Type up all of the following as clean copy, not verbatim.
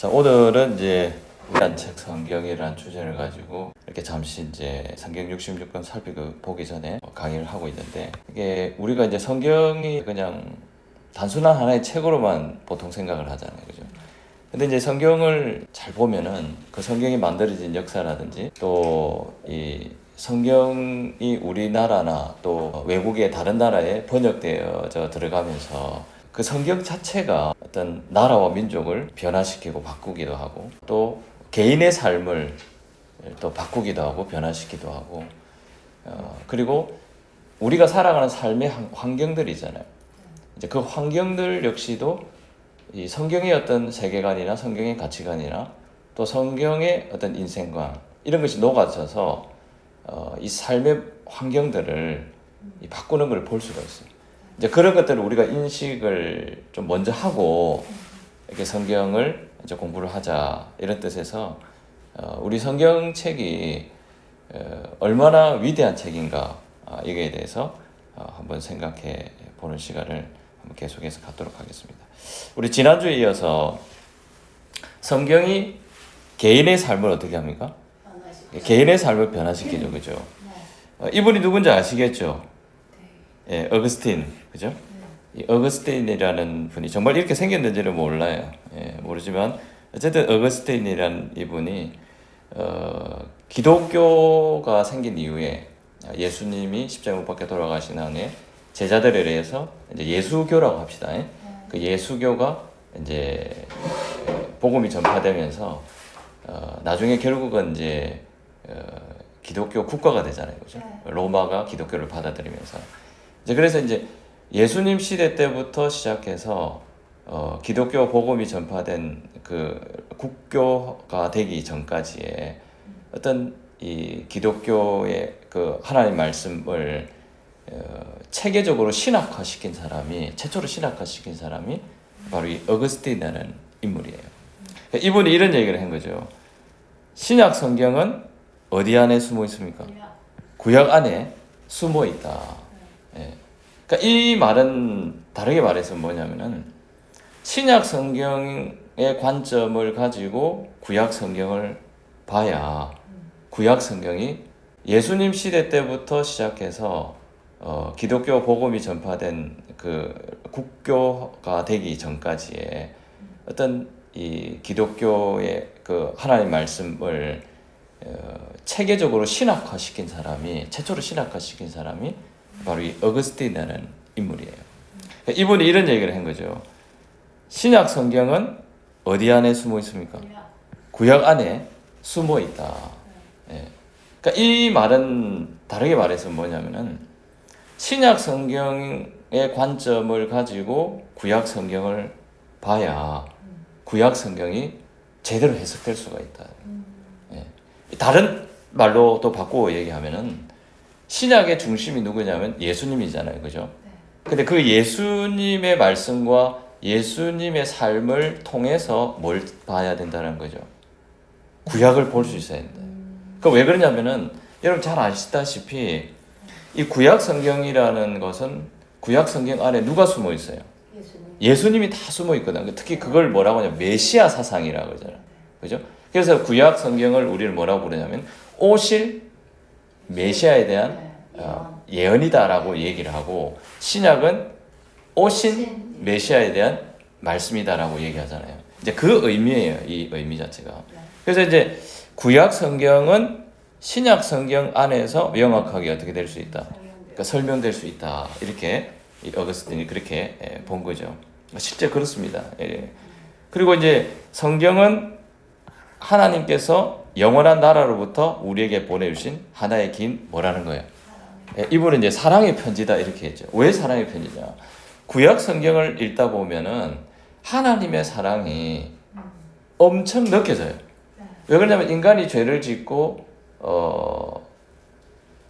자, 오늘은 이제 우리한 책 성경이라는 주제를 가지고 이렇게 잠시 이제 성경 66권 살펴보기 전에 강의를 하고 있는데, 이게 우리가 이제 성경이 그냥 단순한 하나의 책으로만 보통 생각을 하잖아요, 그죠? 근데 이제 성경을 잘 보면은 그 성경이 만들어진 역사라든지 또 이 성경이 우리나라나 또 외국의 다른 나라에 번역되어져 들어가면서 그 성경 자체가 어떤 나라와 민족을 변화시키고 바꾸기도 하고 또 개인의 삶을 또 바꾸기도 하고 변화시키기도 하고 그리고 우리가 살아가는 삶의 환경들이 있잖아요. 이제 그 환경들 역시도 이 성경의 어떤 세계관이나 성경의 가치관이나 또 성경의 어떤 인생관 이런 것이 녹아져서 이 삶의 환경들을 바꾸는 걸 볼 수가 있어요. 이제 그런 것들을 우리가 인식을 좀 먼저 하고 이렇게 성경을 이제 공부를 하자 이런 뜻에서 우리 성경책이 얼마나 위대한 책인가 이거에 대해서 한번 생각해 보는 시간을 한번 계속해서 갖도록 하겠습니다. 우리 지난주에 이어서 성경이 개인의 삶을 어떻게 합니까? 개인의 삶을 변화시키죠, 그죠? 이분이 누군지 아시겠죠? 예, 어거스틴, 그죠? 이 어거스틴이라는 분이 정말 이렇게 생겼는지는 몰라요. 예, 모르지만 어쨌든 어거스틴이라는 이분이 기독교가 생긴 이후에 예수님이 십자가 못 박혀 돌아가신 후에 제자들에 의해서 이제 예수교라고 합시다. 그 예수교가 이제 복음이 전파되면서 나중에 결국은 이제 기독교 국가가 되잖아요, 그죠? 로마가 기독교를 받아들이면서 이제 그래서 이제 예수님 시대 때부터 시작해서 기독교 복음이 전파된 그 국교가 되기 전까지의 어떤 이 기독교의 그 하나님 말씀을 체계적으로 신학화시킨 사람이 최초로 신학화시킨 사람이 바로 이 어거스틴이라는 인물이에요. 이분이 이런 얘기를 한 거죠. 신약 성경은 어디 안에 숨어 있습니까? 구약 안에 숨어 있다. 예. 그러니까 이 말은 다르게 말해서 뭐냐면은 신약 성경의 관점을 가지고 구약 성경을 봐야 구약 성경이 예수님 시대 때부터 시작해서 기독교 복음이 전파된 그 국교가 되기 전까지의 어떤 이 기독교의 그 하나님 말씀을 체계적으로 신학화시킨 사람이 최초로 신학화시킨 사람이 바로 이 어거스틴이라는 인물이에요. 이분이 이런 얘기를 한 거죠. 신약 성경은 어디 안에 숨어 있습니까? 구약 안에 숨어 있다. 예. 그러니까 이 말은 다르게 말해서 뭐냐면은 신약 성경의 관점을 가지고 구약 성경을 봐야 구약 성경이 제대로 해석될 수가 있다. 예. 다른 말로 또 바꾸어 얘기하면은 신약의 중심이 누구냐면 예수님이잖아요, 그죠? 근데 그 예수님의 말씀과 예수님의 삶을 통해서 뭘 봐야 된다는 거죠? 구약을 볼 수 있어야 된다. 그 왜 그러냐면은 여러분 잘 아시다시피 이 구약 성경이라는 것은 구약 성경 안에 누가 숨어 있어요? 예수님이 다 숨어 있거든. 특히 그걸 뭐라고 하냐면 메시아 사상이라고 그러잖아요. 그죠? 그래서 구약 성경을 우리는 뭐라고 부르냐면 오실 메시아에 대한 예언이다라고 얘기를 하고, 신약은 오신 메시아에 대한 말씀이다라고 얘기하잖아요. 이제 그 의미예요, 이 의미 자체가. 그래서 이제 구약 성경은 신약 성경 안에서 명확하게 어떻게 될 수 있다? 그러니까 설명될 수 있다. 이렇게 이 어거스틴이 그렇게 본 거죠. 실제 그렇습니다. 예. 그리고 이제 성경은 하나님께서 영원한 나라로부터 우리에게 보내주신 하나의 긴 뭐라는 거예요. 예. 이분은 이제 사랑의 편지다 이렇게 했죠. 왜 사랑의 편지냐? 구약 성경을 읽다 보면은 하나님의 사랑이 엄청 느껴져요. 왜 그러냐면 인간이 죄를 짓고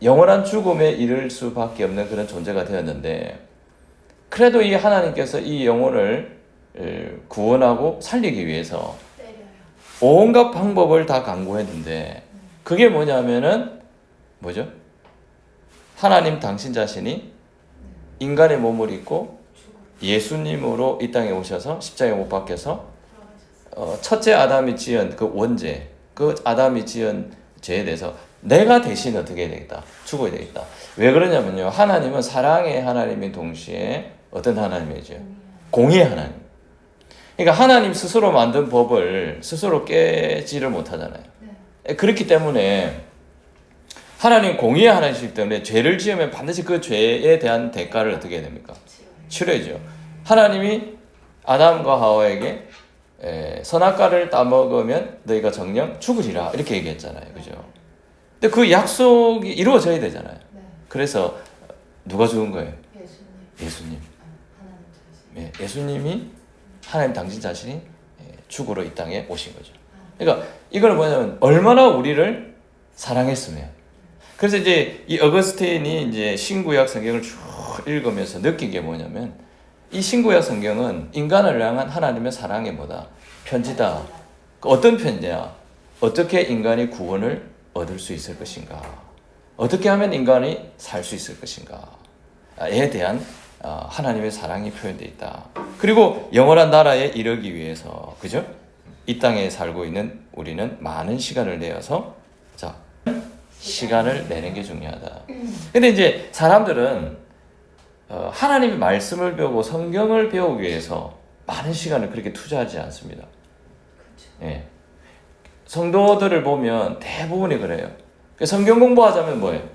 영원한 죽음에 이를 수밖에 없는 그런 존재가 되었는데, 그래도 이 하나님께서 이 영혼을 구원하고 살리기 위해서 온갖 방법을 다 강구했는데, 그게 뭐냐면은 뭐죠? 하나님 당신 자신이 인간의 몸을 입고 예수님으로 이 땅에 오셔서 십자가에 못 박혀서 첫째 아담이 지은 그 원죄, 그 아담이 지은 죄에 대해서 내가 대신 어떻게 해야 되겠다? 죽어야 되겠다. 왜 그러냐면요. 하나님은 사랑의 하나님인 동시에 어떤 하나님이죠? 공의의 하나님. 그러니까 하나님 스스로 만든 법을 스스로 깨지를 못하잖아요. 그렇기 때문에 하나님 공의의 하나님이기 때문에 죄를 지으면 반드시 그 죄에 대한 대가를 어떻게 해야 됩니까? 치러야죠. 하나님이 아담과 하와에게 선악과를 따먹으면 너희가 정녕 죽으리라 이렇게 얘기했잖아요. 그죠? 근데 그 약속이 이루어져야 되잖아요. 그래서 누가 죽은 거예요? 예수님. 예수님이 하나님 당신 자신이 죽으러 이 땅에 오신 거죠. 그러니까 이거는 뭐냐면 얼마나 우리를 사랑했으면. 그래서 이제 이 어거스틴이 이제 신구약 성경을 쭉 읽으면서 느낀 게 뭐냐면 이 신구약 성경은 인간을 향한 하나님의 사랑의 뭐다? 편지다. 어떤 편지냐? 어떻게 인간이 구원을 얻을 수 있을 것인가? 어떻게 하면 인간이 살 수 있을 것인가에 대한 하나님의 사랑이 표현되어 있다. 그리고 영원한 나라에 이르기 위해서, 그죠? 이 땅에 살고 있는 우리는 많은 시간을 내어서 시간을 내는 게 중요하다. 근데 이제 사람들은 하나님의 말씀을 배우고 성경을 배우기 위해서 많은 시간을 그렇게 투자하지 않습니다. 예. 성도들을 보면 대부분이 그래요. 성경 공부하자면 뭐예요?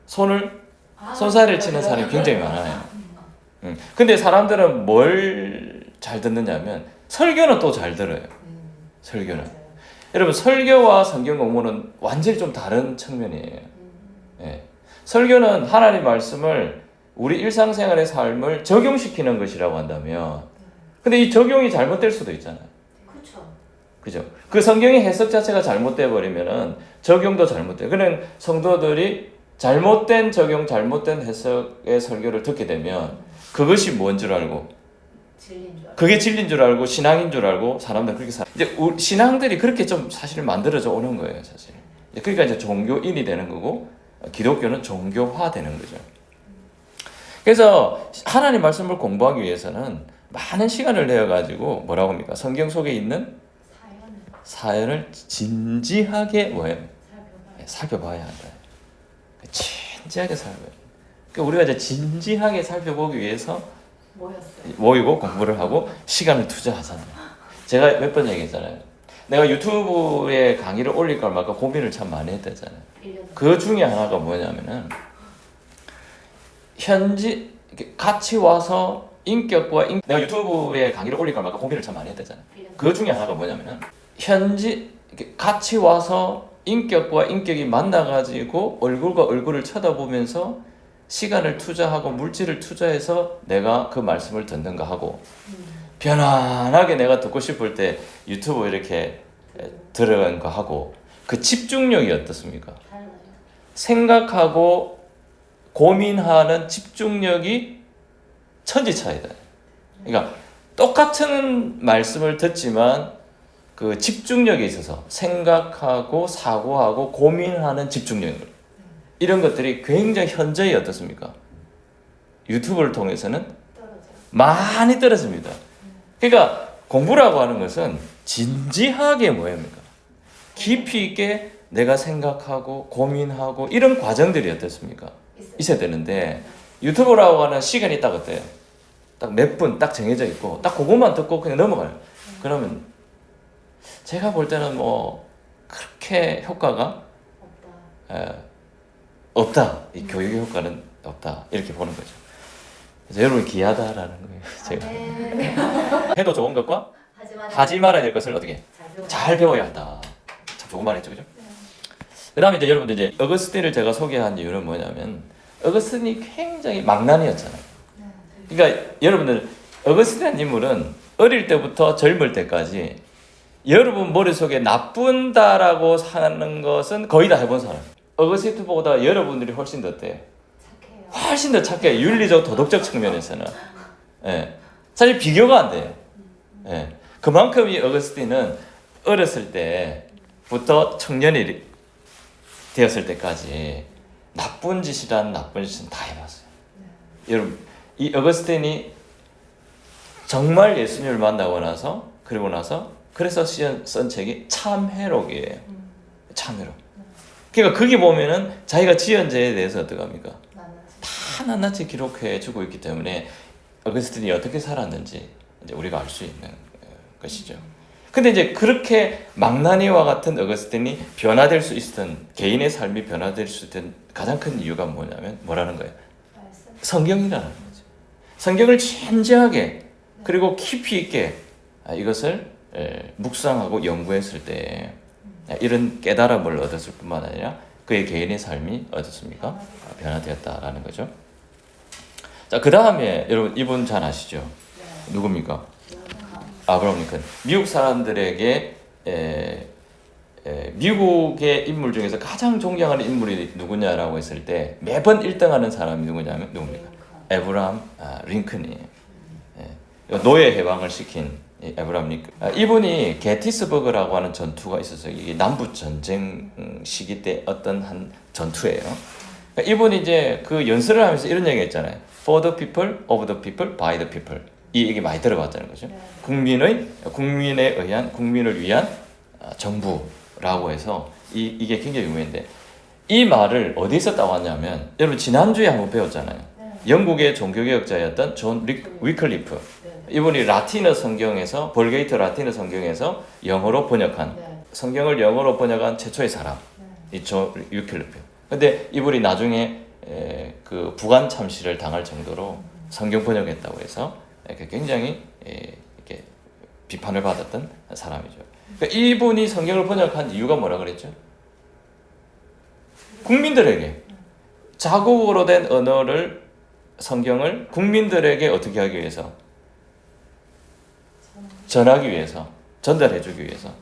손살을 치는 사람이 굉장히 많아요. 근데 사람들은 뭘 잘 듣느냐면 설교는 또 잘 들어요. 설교는. 여러분 설교와 성경 공부는 완전히 좀 다른 측면이에요. 예. 설교는 하나님 말씀을 우리 일상생활의 삶을 적용시키는 것이라고 한다면, 근데 이 적용이 잘못될 수도 있잖아요. 그죠? 그 성경의 해석 자체가 잘못돼 버리면은 적용도 잘못돼요. 그냥 성도들이 잘못된 적용, 잘못된 해석의 설교를 듣게 되면 그것이 뭔 줄 알고, 그게 진리인 줄 알고 신앙인 줄 알고 사람들 그렇게 이제 신앙들이 그렇게 좀 사실 만들어져 오는 거예요, 사실. 그러니까 이제 종교인이 되는 거고 기독교는 종교화되는 거죠. 그래서 하나님 말씀을 공부하기 위해서는 많은 시간을 내어 가지고 뭐라고 합니까? 성경 속에 있는 사연을 진지하게 뭐예요? 살펴봐야 한다. 진지하게 살펴봐야. 그러니까 우리가 이제 진지하게 살펴보기 위해서 모이고 공부를 하고 시간을 투자하잖아요. 제가 몇 번 얘기했잖아요. 내가 유튜브에 강의를 올릴까 말까 고민을 참 많이 했다잖아요. 그 중에 하나가 뭐냐면은 현지 같이 와서 인격과 내가 유튜브에 강의를 올릴까 말까 고민을 참 많이 했다잖아요. 그 중에 하나가 뭐냐면은 현지 같이 와서 인격과 인격이 만나가지고 얼굴과 얼굴을 쳐다보면서 시간을 투자하고 물질을 투자해서 내가 그 말씀을 듣는가 하고 편안하게 내가 듣고 싶을 때 유튜브 이렇게 들어간 거 하고 그 집중력이 어떻습니까? 생각하고 고민하는 집중력이 천지차이다. 그러니까 똑같은 말씀을 듣지만 그 집중력에 있어서 생각하고 사고하고 고민하는 집중력, 이런 것들이 굉장히 현저히 어떻습니까? 유튜브를 통해서는 많이 떨어집니다. 그러니까 공부라고 하는 것은 진지하게 뭐입니까? 깊이 있게 내가 생각하고 고민하고 이런 과정들이 어떻습니까? 있어야 되는데 유튜브라고 하는 시간이 딱 어때요? 딱 몇 분 딱 정해져 있고 딱 그것만 듣고 그냥 넘어가요. 그러면 제가 볼 때는 뭐 그렇게 효과가 없다. 이 교육의 효과는 없다. 이렇게 보는 거죠. 그래서 여러분 귀하다라는 거예요. 제가 해도 좋은 것과 하지 말아야 될 것을 어떻게 잘 배워야 한다. 참 좋은 말했죠, 그죠? 그다음에 이제 여러분들 이제 어거스틴을 제가 소개한 이유는 뭐냐면 어거스틴이 굉장히 망난이었잖아요. 그러니까 여러분들 어거스틴이라는 인물은 어릴 때부터 젊을 때까지 여러분 머릿속에 나쁜다라고 하는 것은 거의 다 해본 사람. 어거스틴보다 여러분들이 훨씬 더 어때요? 착해요. 훨씬 더 착해요. 윤리적 도덕적 측면에서는. 예. 사실 비교가 안 돼요. 예. 그만큼 이 어거스틴은 어렸을 때부터 청년이 되었을 때까지 나쁜 짓은 다 해봤어요. 여러분 이 어거스틴이 정말 예수님을 만나고 나서 그리고 나서 그래서 쓴 책이 참회록이에요. 참회록. 그러니까 거기 보면은 자기가 지은 죄에 대해서 어떡합니까? 다 낱낱이 기록해 주고 있기 때문에 어거스틴이 어떻게 살았는지 이제 우리가 알 수 있는 것이죠. 근데 이제 그렇게 망나니와 같은 어거스틴이 변화될 수 있었던, 개인의 삶이 변화될 수 있던 가장 큰 이유가 뭐냐면 뭐라는 거예요? 성경이라는 거죠. 성경을 진지하게 그리고 깊이 있게 이것을 묵상하고 연구했을 때 이런 깨달음을 얻었을 뿐만 아니라 그의 개인의 삶이 어떻습니까? 변화되었다라는 거죠. 자, 그 다음에 여러분 이분 잘 아시죠? 누굽니까? 아브라함 링컨. 미국 사람들에게 미국의 인물 중에서 가장 존경하는 인물이 누구냐라고 했을 때 매번 1등하는 사람이 누구냐면 누굽니까? 에브라함 링컨이에요. 노예 해방을 시킨 에브라함 링컨. 이분이 게티스버그라고 하는 전투가 있었어요. 이게 남북 전쟁 시기 때 어떤 한 전투예요. 이분이 이제 그 연설을 하면서 이런 얘기했잖아요. For the people, of the people, by the people. 이 얘기 많이 들어봤다는 거죠. 국민에 의한, 국민을 위한 정부라고 해서 이게 굉장히 유명한데 이 말을 어디서 따왔냐면 여러분 지난주에 한번 배웠잖아요. 영국의 종교개혁자였던 존 위클리프. 이분이 라틴어 성경에서 볼게이트 라틴어 성경에서 영어로 번역한 성경을 영어로 번역한 최초의 사람 이 존 위클리프. 근데 이분이 나중에 그 부관 참시를 당할 정도로 성경 번역했다고 해서 굉장히 이렇게 비판을 받았던 사람이죠. 그러니까 이분이 성경을 번역한 이유가 뭐라 그랬죠? 국민들에게 자국어로 된 언어를 성경을 국민들에게 어떻게 하기 위해서? 전하기 위해서, 전달해주기 위해서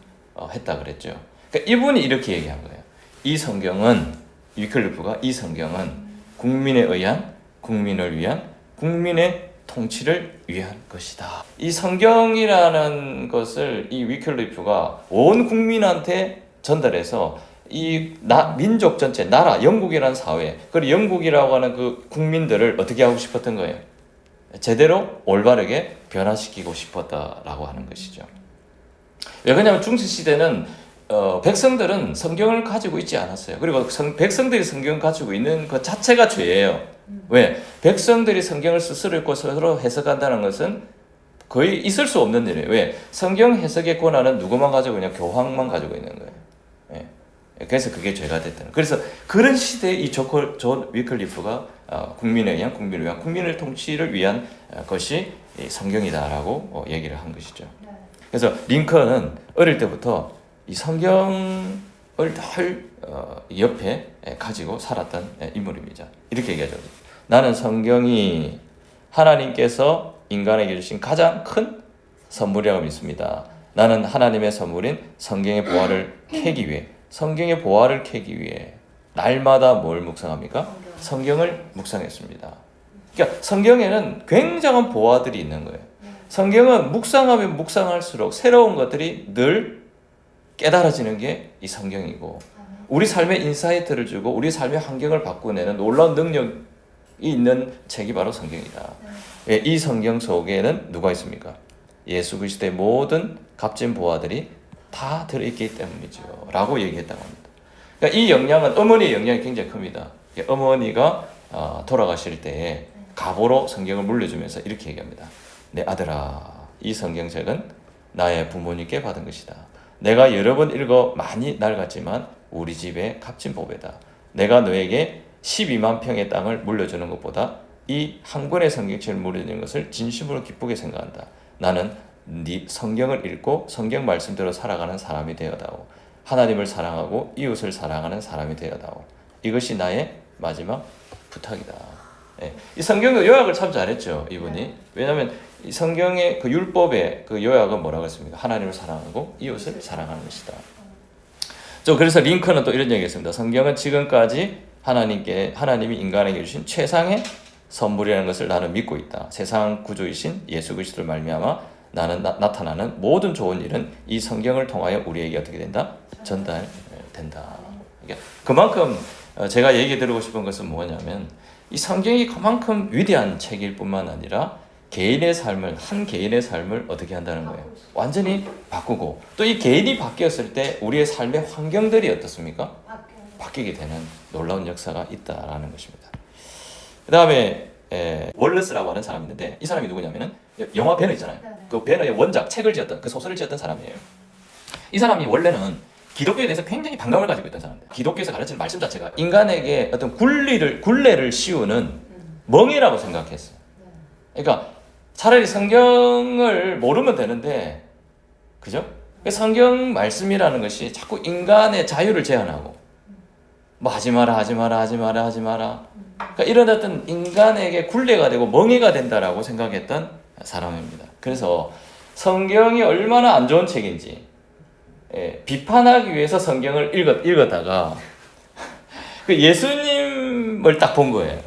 했다 그랬죠. 그러니까 이분이 이렇게 얘기한 거예요. 이 성경은 위클리프가 이 성경은 국민에 의한, 국민을 위한, 국민의 통치를 위한 것이다. 이 성경이라는 것을 이 위클리프가 온 국민한테 전달해서 이 민족 전체, 나라, 영국이라는 사회, 그리고 영국이라고 하는 그 국민들을 어떻게 하고 싶었던 거예요? 제대로 올바르게 변화시키고 싶었다라고 하는 것이죠. 왜 그러냐면 중세시대는 백성들은 성경을 가지고 있지 않았어요. 그리고 백성들이 성경을 가지고 있는 것 자체가 죄예요. 왜? 백성들이 성경을 스스로 읽고 스스로 해석한다는 것은 거의 있을 수 없는 일이에요. 왜? 성경 해석의 권한은 누구만 가지고 있냐? 교황만 가지고 있는 거예요. 예. 그래서 그게 죄가 됐다는. 그래서 그런 시대에 이 존 위클리프가 국민에 의한, 국민을 위한, 국민을 통치를 위한 것이 성경이다라고 얘기를 한 것이죠. 그래서 링컨은 어릴 때부터 이 성경을 늘 옆에 가지고 살았던 인물입니다. 이렇게 얘기하죠. 나는 성경이 하나님께서 인간에게 주신 가장 큰 선물이라고 믿습니다. 나는 하나님의 선물인 성경의 보화를 캐기 위해, 성경의 보화를 캐기 위해 날마다 뭘 묵상합니까? 성경을 묵상했습니다. 그러니까 성경에는 굉장한 보화들이 있는 거예요. 성경은 묵상하면 묵상할수록 새로운 것들이 늘 깨달아지는 게 이 성경이고, 우리 삶의 인사이트를 주고 우리 삶의 환경을 바꾸내는 놀라운 능력이 있는 책이 바로 성경이다. 이 성경 속에는 누가 있습니까? 예수 그리스도의 모든 값진 보화들이 다 들어있기 때문이죠 라고 얘기했다고 합니다. 그러니까 이 영향은, 어머니의 영향이 굉장히 큽니다. 어머니가 돌아가실 때에 가보로 성경을 물려주면서 이렇게 얘기합니다. 내 아들아, 이 성경책은 나의 부모님께 받은 것이다. 내가 여러 번 읽어 많이 낡았지만 우리 집의 값진 보배다. 내가 너에게 12만 평의 땅을 물려주는 것보다 이 한 권의 성경책을 물려주는 것을 진심으로 기쁘게 생각한다. 나는 네 성경을 읽고 성경 말씀대로 살아가는 사람이 되어다오. 하나님을 사랑하고 이웃을 사랑하는 사람이 되어다오. 이것이 나의 마지막 부탁이다. 이 성경의 요약을 참 잘했죠, 이분이. 왜냐하면 이 성경의 그 율법의 그 요약은 뭐라고 했습니까? 하나님을 사랑하고 이웃을 사랑하는 것이다. 그래서 링컨은 또 이런 얘기했습니다. 성경은 지금까지 하나님이 인간에게 주신 최상의 선물이라는 것을 나는 믿고 있다. 세상 구주이신 예수 그리스도를 말미암아 나는 나타나는 모든 좋은 일은 이 성경을 통하여 우리에게 어떻게 된다? 전달된다. 그만큼 제가 얘기 드리고 싶은 것은 뭐냐면 이 성경이 그만큼 위대한 책일 뿐만 아니라 개인의 삶을, 한 개인의 삶을 어떻게 한다는 거예요? 완전히 바꾸고, 또 이 개인이 바뀌었을 때 우리의 삶의 환경들이 어떻습니까? 바뀌게 되는 놀라운 역사가 있다라는 것입니다. 그 다음에 월러스라고 하는 사람이 있는데, 이 사람이 누구냐면은 영화 배너 있잖아요. 그 배너의 원작, 책을 지었던, 그 소설을 지었던 사람이에요. 이 사람이 원래는 기독교에 대해서 굉장히 반감을 가지고 있던 사람입니다. 기독교에서 가르치는 말씀 자체가 인간에게 어떤 굴레를 씌우는 멍이라고 생각했어요. 그러니까 차라리 성경을 모르면 되는데, 그죠? 성경 말씀이라는 것이 자꾸 인간의 자유를 제한하고, 뭐 하지 마라. 그러니까 이런 어떤 인간에게 굴레가 되고 멍해가 된다라고 생각했던 사람입니다. 그래서 성경이 얼마나 안 좋은 책인지 비판하기 위해서 성경을 읽었다가 그 예수님을 딱 본 거예요.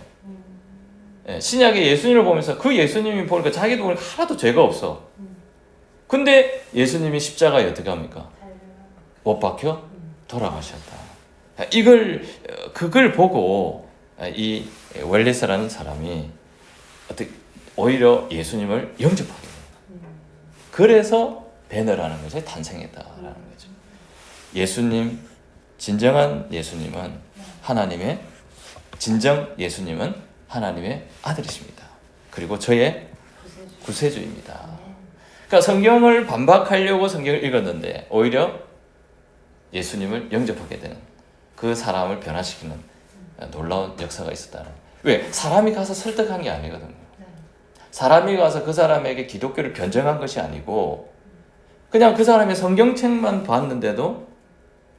신약의 예수님을 보면서 그 예수님이 보니까 자기도 보니까 하나도 죄가 없어. 근데 예수님이 십자가에 어떻게 합니까? 못 박혀 돌아가셨다. 그걸 보고 이 웰레스라는 사람이 오히려 예수님을 영접하게 돼요. 그래서 배너라는 것이 탄생했다라는 거죠. 예수님, 진정한 예수님은 진정 예수님은 하나님의 아들이십니다. 그리고 저의 구세주입니다. 그러니까 성경을 반박하려고 성경을 읽었는데 오히려 예수님을 영접하게 되는, 그 사람을 변화시키는 놀라운 역사가 있었다는. 왜? 사람이 가서 설득한 게 아니거든요. 사람이 가서 그 사람에게 기독교를 변증한 것이 아니고 그냥 그 사람의 성경책만 봤는데도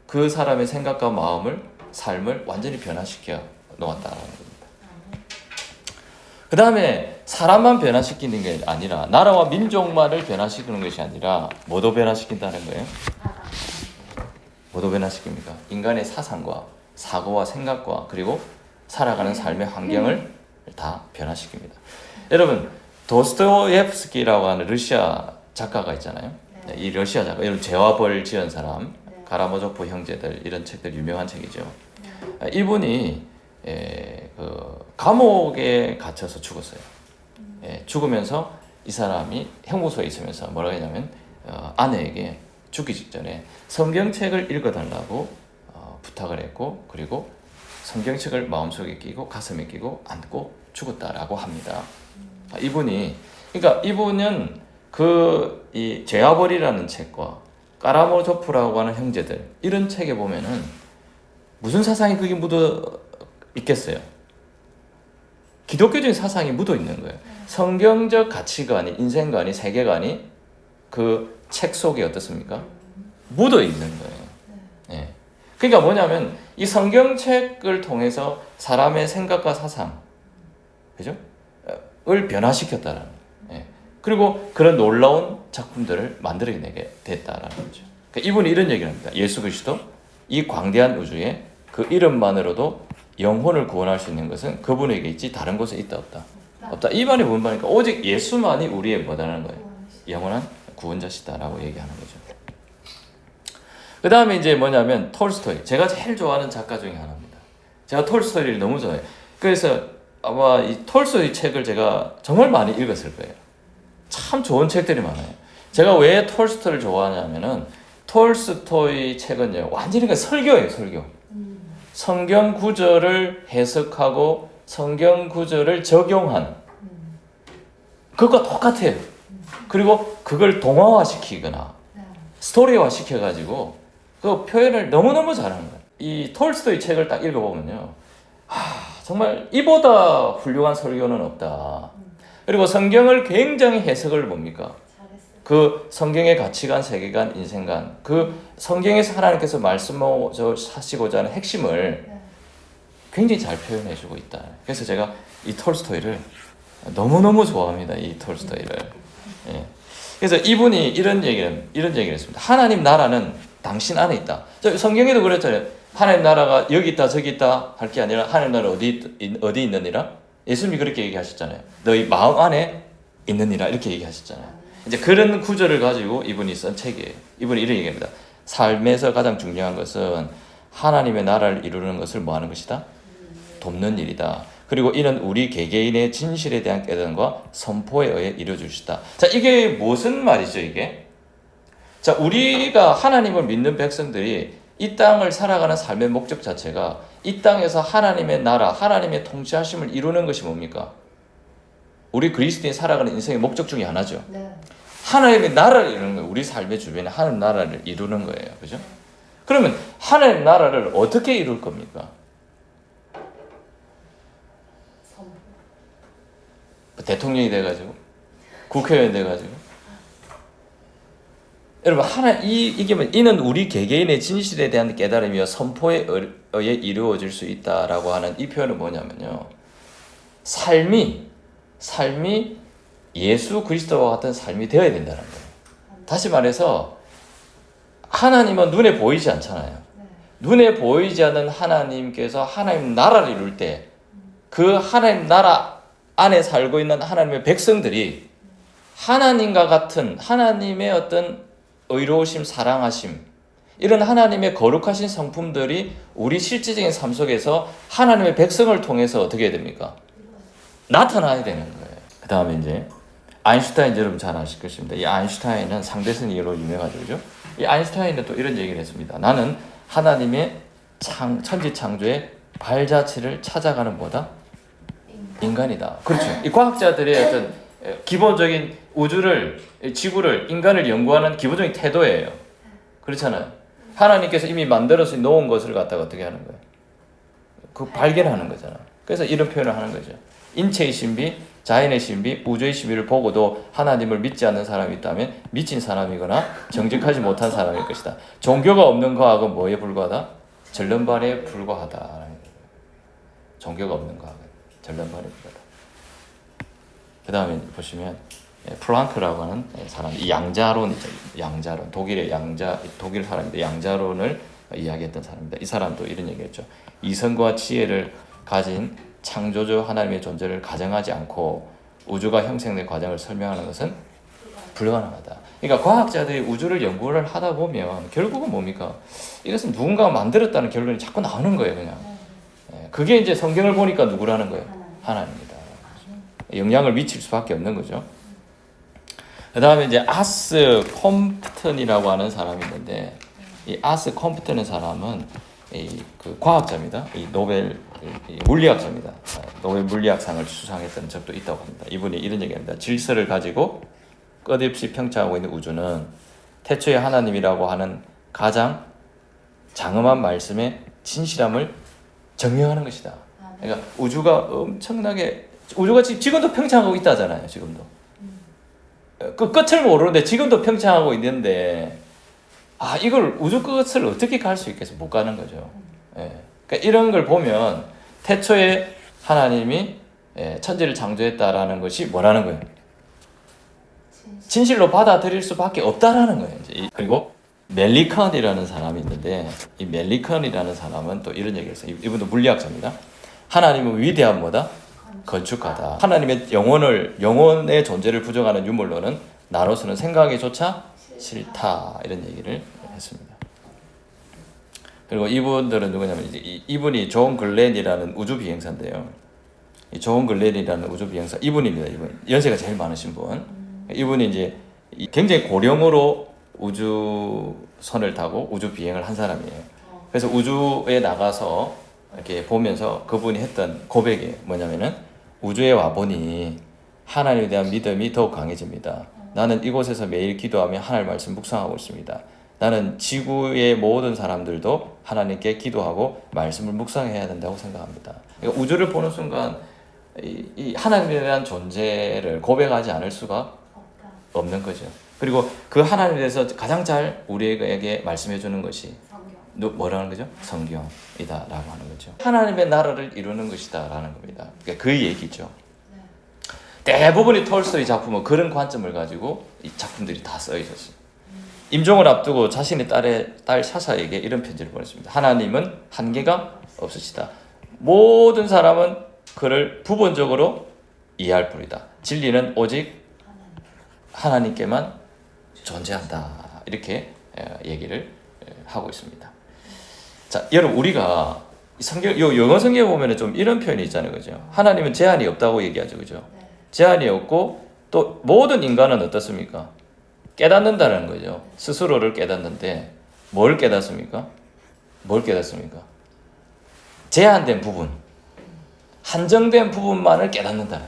그 사람의 생각과 마음을, 삶을 완전히 변화시켜 놓았다는 겁니다. 그 다음에 사람만 변화시키는 게 아니라 나라와 민족만을 변화시키는 것이 아니라 뭐도 변화시킨다는 거예요? 뭐도 변화시킵니까? 인간의 사상과 사고와 생각과 그리고 살아가는 삶의 환경을 다 변화시킵니다. 여러분, 도스토옙스키라고 하는 러시아 작가가 있잖아요. 이 러시아 작가, 여러분 죄와 벌 지은 사람, 가라모조프 형제들, 이런 책들 유명한 책이죠. 이분이 감옥에 갇혀서 죽었어요. 죽으면서 이 사람이 형무소에 있으면서 뭐라고 했냐면 아내에게 죽기 직전에 성경책을 읽어달라고 부탁을 했고, 그리고 성경책을 마음속에 끼고 가슴에 끼고 안고 죽었다라고 합니다. 이분은 이 죄와 벌이라는 책과 까라모조프라고 하는 형제들, 이런 책에 보면은 무슨 사상이 그게 묻어 있겠어요? 기독교적인 사상이 묻어 있는 거예요. 성경적 가치관이, 인생관이, 세계관이 그 책 속에 어떻습니까? 묻어 있는 거예요. 예. 그러니까 뭐냐면 이 성경책을 통해서 사람의 생각과 사상, 그죠? 을 변화시켰다라는 거예요. 예. 그리고 그런 놀라운 작품들을 만들어내게 됐다라는 거죠. 그러니까 이분이 이런 얘기를 합니다. 예수 그리스도, 이 광대한 우주에 그 이름만으로도 영혼을 구원할 수 있는 것은 그분에게 있지 다른 곳에 있다 없다. 이 말이 뭔 말입니까? 오직 예수만이 우리의 뭐다라는 거예요. 영원한 구원자시다라고 얘기하는 거죠. 그 다음에 이제 뭐냐면 톨스토이, 제가 제일 좋아하는 작가 중에 하나입니다. 제가 톨스토이를 너무 좋아해요. 그래서 아마 이 톨스토이 책을 제가 정말 많이 읽었을 거예요. 참 좋은 책들이 많아요. 제가 왜 톨스토이를 좋아하냐면은 톨스토이 책은요, 완전히 설교예요, 설교. 성경 구절을 해석하고 성경 구절을 적용한 그것과 똑같아요. 그리고 그걸 동화화시키거나 스토리화 시켜가지고 그 표현을 너무너무 잘하는 거예요. 이 톨스토이 책을 딱 읽어보면요, 정말 이보다 훌륭한 설교는 없다. 그리고 성경을 굉장히 해석을 뭡니까? 그 성경의 가치관, 세계관, 인생관, 그 성경에서 하나님께서 말씀하시고자 하는 핵심을 굉장히 잘 표현해주고 있다. 그래서 제가 이 톨스토이를 너무너무 좋아합니다. 이 톨스토이를. 예. 그래서 이분이 이런 얘기를 했습니다. 하나님 나라는 당신 안에 있다. 성경에도 그랬잖아요. 하나님 나라가 여기 있다 저기 있다 할 게 아니라 하나님 나라 어디 있느니라. 예수님이 그렇게 얘기하셨잖아요. 너희 마음 안에 있느니라 이렇게 얘기하셨잖아요. 이제 그런 구절을 가지고 이분이 쓴 책이에요. 이분이 이런 얘기합니다. 삶에서 가장 중요한 것은 하나님의 나라를 이루는 것을 뭐 하는 것이다? 돕는 일이다. 그리고 이는 우리 개개인의 진실에 대한 깨달음과 선포에 의해 이루어주시다. 자, 이게 무슨 말이죠, 이게? 자, 우리가 하나님을 믿는 백성들이 이 땅을 살아가는 삶의 목적 자체가 이 땅에서 하나님의 나라, 하나님의 통치하심을 이루는 것이 뭡니까? 우리 그리스도인이 살아가는 인생의 목적 중에 하나죠. 네. 하나님의 나라를 이루는 거예요. 우리 삶의 주변에 하나님 나라를 이루는 거예요. 그죠? 그러면 하나님 나라를 어떻게 이룰 겁니까? 대통령이 돼가지고 국회의원이 돼가지고 여러분 이게 이는 우리 개개인의 진실에 대한 깨달음이며 선포에 의해 이루어질 수 있다라고 하는 이 표현은 뭐냐면요, 삶이 예수 그리스도와 같은 삶이 되어야 된다는 거예요. 다시 말해서 하나님은 눈에 보이지 않잖아요. 눈에 보이지 않는 하나님께서 하나님 나라를 이룰 때 그 하나님 나라 안에 살고 있는 하나님의 백성들이 하나님과 같은 하나님의 어떤 의로우심, 사랑하심, 이런 하나님의 거룩하신 성품들이 우리 실제적인 삶 속에서 하나님의 백성을 통해서 어떻게 해야 됩니까? 나타나야 되는 거예요. 그 다음에 이제 아인슈타인, 여러분 잘 아실 것입니다. 이 아인슈타인은 상대성 이론으로 유명하죠, 그죠? 이 아인슈타인은 또 이런 얘기를 했습니다. 나는 하나님의 천지 창조의 발자취를 찾아가는 뭐다? 인간이다. 그렇죠. 이 과학자들의 어떤 기본적인 우주를, 지구를, 인간을 연구하는 기본적인 태도예요. 그렇잖아요. 하나님께서 이미 만들어서 놓은 것을 갖다가 어떻게 하는 거예요? 그 발견하는 거잖아. 그래서 이런 표현을 하는 거죠. 인체의 신비, 자연의 신비, 우주의 신비를 보고도 하나님을 믿지 않는 사람이 있다면 미친 사람이거나 정직하지 못한 사람일 것이다. 종교가 없는 과학은 뭐에 불과하다? 절름발에 불과하다. 종교가 없는 과학은 절름발에 불과하다. 그 다음에 보시면 플랑크라고 하는 사람, 이 양자론이죠. 양자론, 독일 사람인데 양자론을 이야기했던 사람입니다. 이 사람도 이런 얘기했죠. 이성과 지혜를 가진 창조주 하나님의 존재를 가정하지 않고 우주가 형성된 과정을 설명하는 것은 불가능하다. 그러니까 과학자들이 우주를 연구를 하다 보면 결국은 뭡니까? 이것은 누군가가 만들었다는 결론이 자꾸 나오는 거예요, 그냥. 그게 이제 성경을 보니까 누구라는 거예요? 하나님입니다. 영향을 미칠 수밖에 없는 거죠. 그 다음에 이제 아스 컴프턴이라고 하는 사람이 있는데, 이 아스 컴프턴의 사람은 그 과학자입니다. 이 노벨 물리학자입니다. 노벨 물리학상을 수상했던 적도 있다고 합니다. 이분이 이런 얘기합니다. 질서를 가지고 끝없이 평창하고 있는 우주는 태초의 하나님이라고 하는 가장 장엄한 말씀의 진실함을 증명하는 것이다. 그러니까 우주가 지금도 평창하고 있다잖아요. 지금도 그 끝을 모르는데 지금도 평창하고 있는데 이걸 우주 끝을 어떻게 갈 수 있겠어? 못 가는 거죠. 그러니까 이런 걸 보면 태초에 하나님이 천지를 창조했다라는 것이 뭐라는 거예요? 진실로 받아들일 수밖에 없다라는 거예요. 이제. 그리고 멜리컨이라는 사람이 있는데, 이 멜리컨이라는 사람은 또 이런 얘기를 했어요. 이분도 물리학자입니다. 하나님은 위대한 뭐다? 건축가다. 하나님의 영혼의 존재를 부정하는 유물론은 나로서는 생각에조차 싫다. 이런 얘기를 했습니다. 그리고 이분들은 누구냐면 이분이 존 글렌이라는 우주 비행사인데요. 이 존 글렌이라는 우주 비행사 이분입니다. 이분 연세가 제일 많으신 분. 이분이 이제 굉장히 고령으로 우주선을 타고 우주 비행을 한 사람이에요. 그래서 우주에 나가서 이렇게 보면서 그분이 했던 고백이 뭐냐면은 우주에 와 보니 하나님에 대한 믿음이 더욱 강해집니다. 나는 이곳에서 매일 기도하며 하나님 말씀 묵상하고 있습니다. 나는 지구의 모든 사람들도 하나님께 기도하고 말씀을 묵상해야 된다고 생각합니다. 그러니까 우주를 보는 순간 이 하나님에 대한 존재를 고백하지 않을 수가 없는 거죠. 그리고 그 하나님에 대해서 가장 잘 우리에게 말씀해 주는 것이 뭐라는 거죠? 성경이다라고 하는 거죠. 하나님의 나라를 이루는 것이다라는 겁니다. 그러니까 그 얘기죠. 대부분의 톨스토이 작품은 그런 관점을 가지고 이 작품들이 다 써 있었어요. 임종을 앞두고 자신의 딸 샤샤에게 이런 편지를 보냈습니다. 하나님은 한계가 없으시다. 모든 사람은 그를 부분적으로 이해할 뿐이다. 진리는 오직 하나님께만 존재한다. 이렇게 얘기를 하고 있습니다. 자, 여러분 우리가 영어 성경에 보면은 좀 이런 표현이 있잖아요, 그죠? 하나님은 제한이 없다고 얘기하죠, 그죠? 제한이 없고 또 모든 인간은 어떻습니까? 깨닫는다는 거죠. 스스로를 깨닫는데 뭘 깨닫습니까? 뭘 깨닫습니까? 제한된 부분, 한정된 부분만을 깨닫는다는.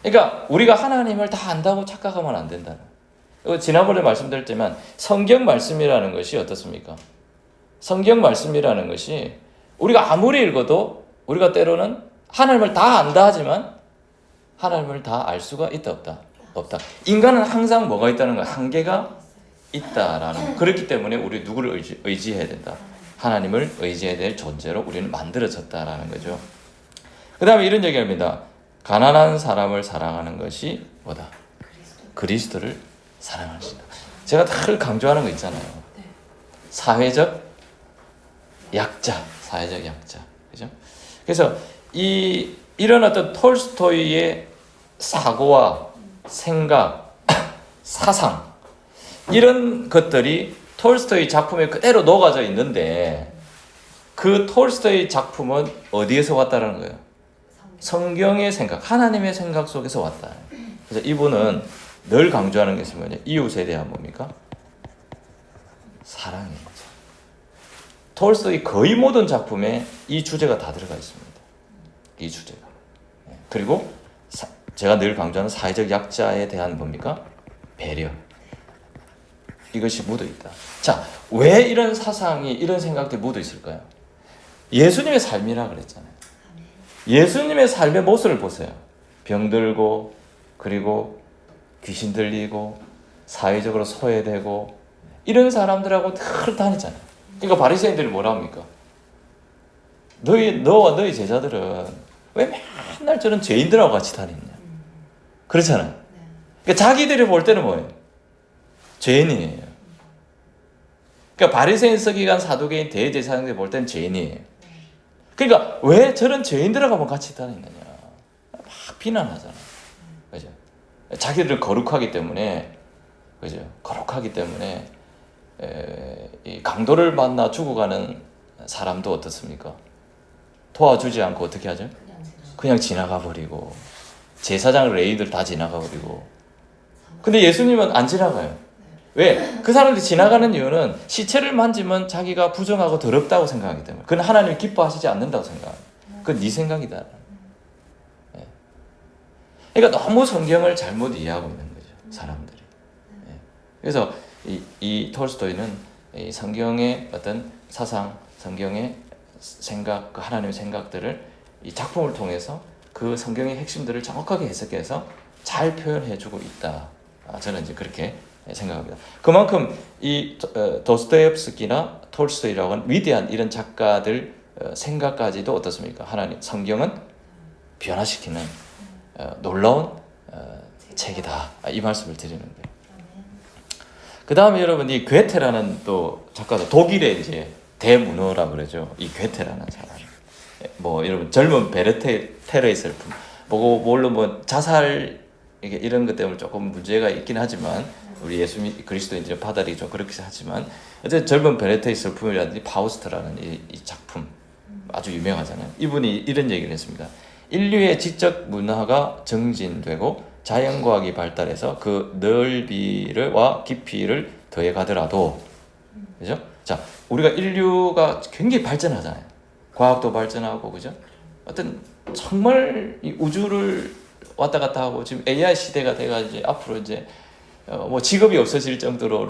그러니까 우리가 하나님을 다 안다고 착각하면 안 된다는. 지난번에 말씀드렸지만 성경 말씀이라는 것이 어떻습니까? 성경 말씀이라는 것이 우리가 아무리 읽어도 우리가 때로는 하나님을 다 안다 하지만 하나님을 다 알 수가 있다 없다? 없다. 인간은 항상 뭐가 있다는 거야? 한계가 있다라는. 그렇기 때문에 우리 누구를 의지해야 된다? 하나님을 의지해야 될 존재로 우리는 만들어졌다라는 거죠. 그 다음에 이런 얘기합니다. 가난한 사람을 사랑하는 것이 뭐다? 그리스도를 사랑하신다. 제가 늘 강조하는 거 있잖아요. 사회적 약자, 사회적 약자, 그죠? 그래서 이런 어떤 톨스토이의 사고와 생각, 사상 이런 것들이 톨스토이 작품에 그대로 녹아져 있는데 그 톨스토이 작품은 어디에서 왔다는 거예요? 성경의 생각, 하나님의 생각 속에서 왔다. 그래서 이분은 늘 강조하는 것이 뭐냐? 이웃에 대한 뭡니까? 사랑이죠. 톨스토이 거의 모든 작품에 이 주제가 다 들어가 있습니다. 이 주제가. 그리고 제가 늘 강조하는 사회적 약자에 대한 뭡니까? 배려. 이것이 묻어 있다. 자, 왜 이런 사상이, 이런 생각들이 묻어 있을까요? 예수님의 삶이라 그랬잖아요. 예수님의 삶의 모습을 보세요. 병들고, 그리고 귀신 들리고, 사회적으로 소외되고, 이런 사람들하고 늘 다녔잖아요. 그러니까 바리새인들이 뭐라 합니까? 너와 너희 제자들은 왜 맨날 저런 죄인들하고 같이 다니냐? 그렇잖아요. 그러니까 자기들이 볼 때는 뭐예요? 죄인이에요. 그러니까 바리새인, 서기관, 사두개인, 대제사장들이 볼 때는 죄인이에요. 그러니까 왜 저런 죄인들하고 같이 다니느냐? 막 비난하잖아요. 그죠? 자기들은 거룩하기 때문에, 그죠? 거룩하기 때문에 이 강도를 만나 죽어가는 사람도 어떻습니까? 도와주지 않고 어떻게 하죠? 그냥 지나가 버리고, 제사장 레이들 다 지나가 버리고. 근데 예수님은 안 지나가요. 왜? 그 사람들이 지나가는 이유는 시체를 만지면 자기가 부정하고 더럽다고 생각하기 때문에. 그건 하나님이 기뻐하시지 않는다고 생각합니다. 그건 네 생각이다. 그러니까 너무 성경을 잘못 이해하고 있는 거죠, 사람들이. 그래서 이 톨스토이는 이 성경의 어떤 사상, 성경의 생각, 그 하나님의 생각들을 이 작품을 통해서 그 성경의 핵심들을 정확하게 해석해서 잘 표현해주고 있다. 저는 이제 그렇게 생각합니다. 그만큼 이 도스토옙스키나 톨스토이라고 하는 위대한 이런 작가들 생각까지도 어떻습니까? 하나님 성경은 변화시키는 놀라운 책이다. 이 말씀을 드리는 거예요. 그 다음에 여러분 이 괴테라는 또 작가도 독일의 이제 대문호라 그러죠. 이 괴테라는 사람. 뭐 여러분 젊은 베르테르의 슬픔. 물론 뭐 자살 이런 것 때문에 조금 문제가 있긴 하지만 우리 예수 그리스도인들의 파달이 좀 그렇게 하지만 어쨌든 젊은 베르테의 슬픔이라든지 파우스트라는 이 작품 아주 유명하잖아요. 이분이 이런 얘기를 했습니다. 인류의 지적 문화가 정진되고 자연과학이 발달해서 그 넓이와 깊이를 더해 가더라도, 그죠? 자, 우리가 인류가 굉장히 발전하잖아요. 과학도 발전하고, 그죠? 어떤 정말 이 우주를 왔다 갔다 하고 지금 AI 시대가 돼가지고 앞으로 이제 뭐 직업이 없어질 정도로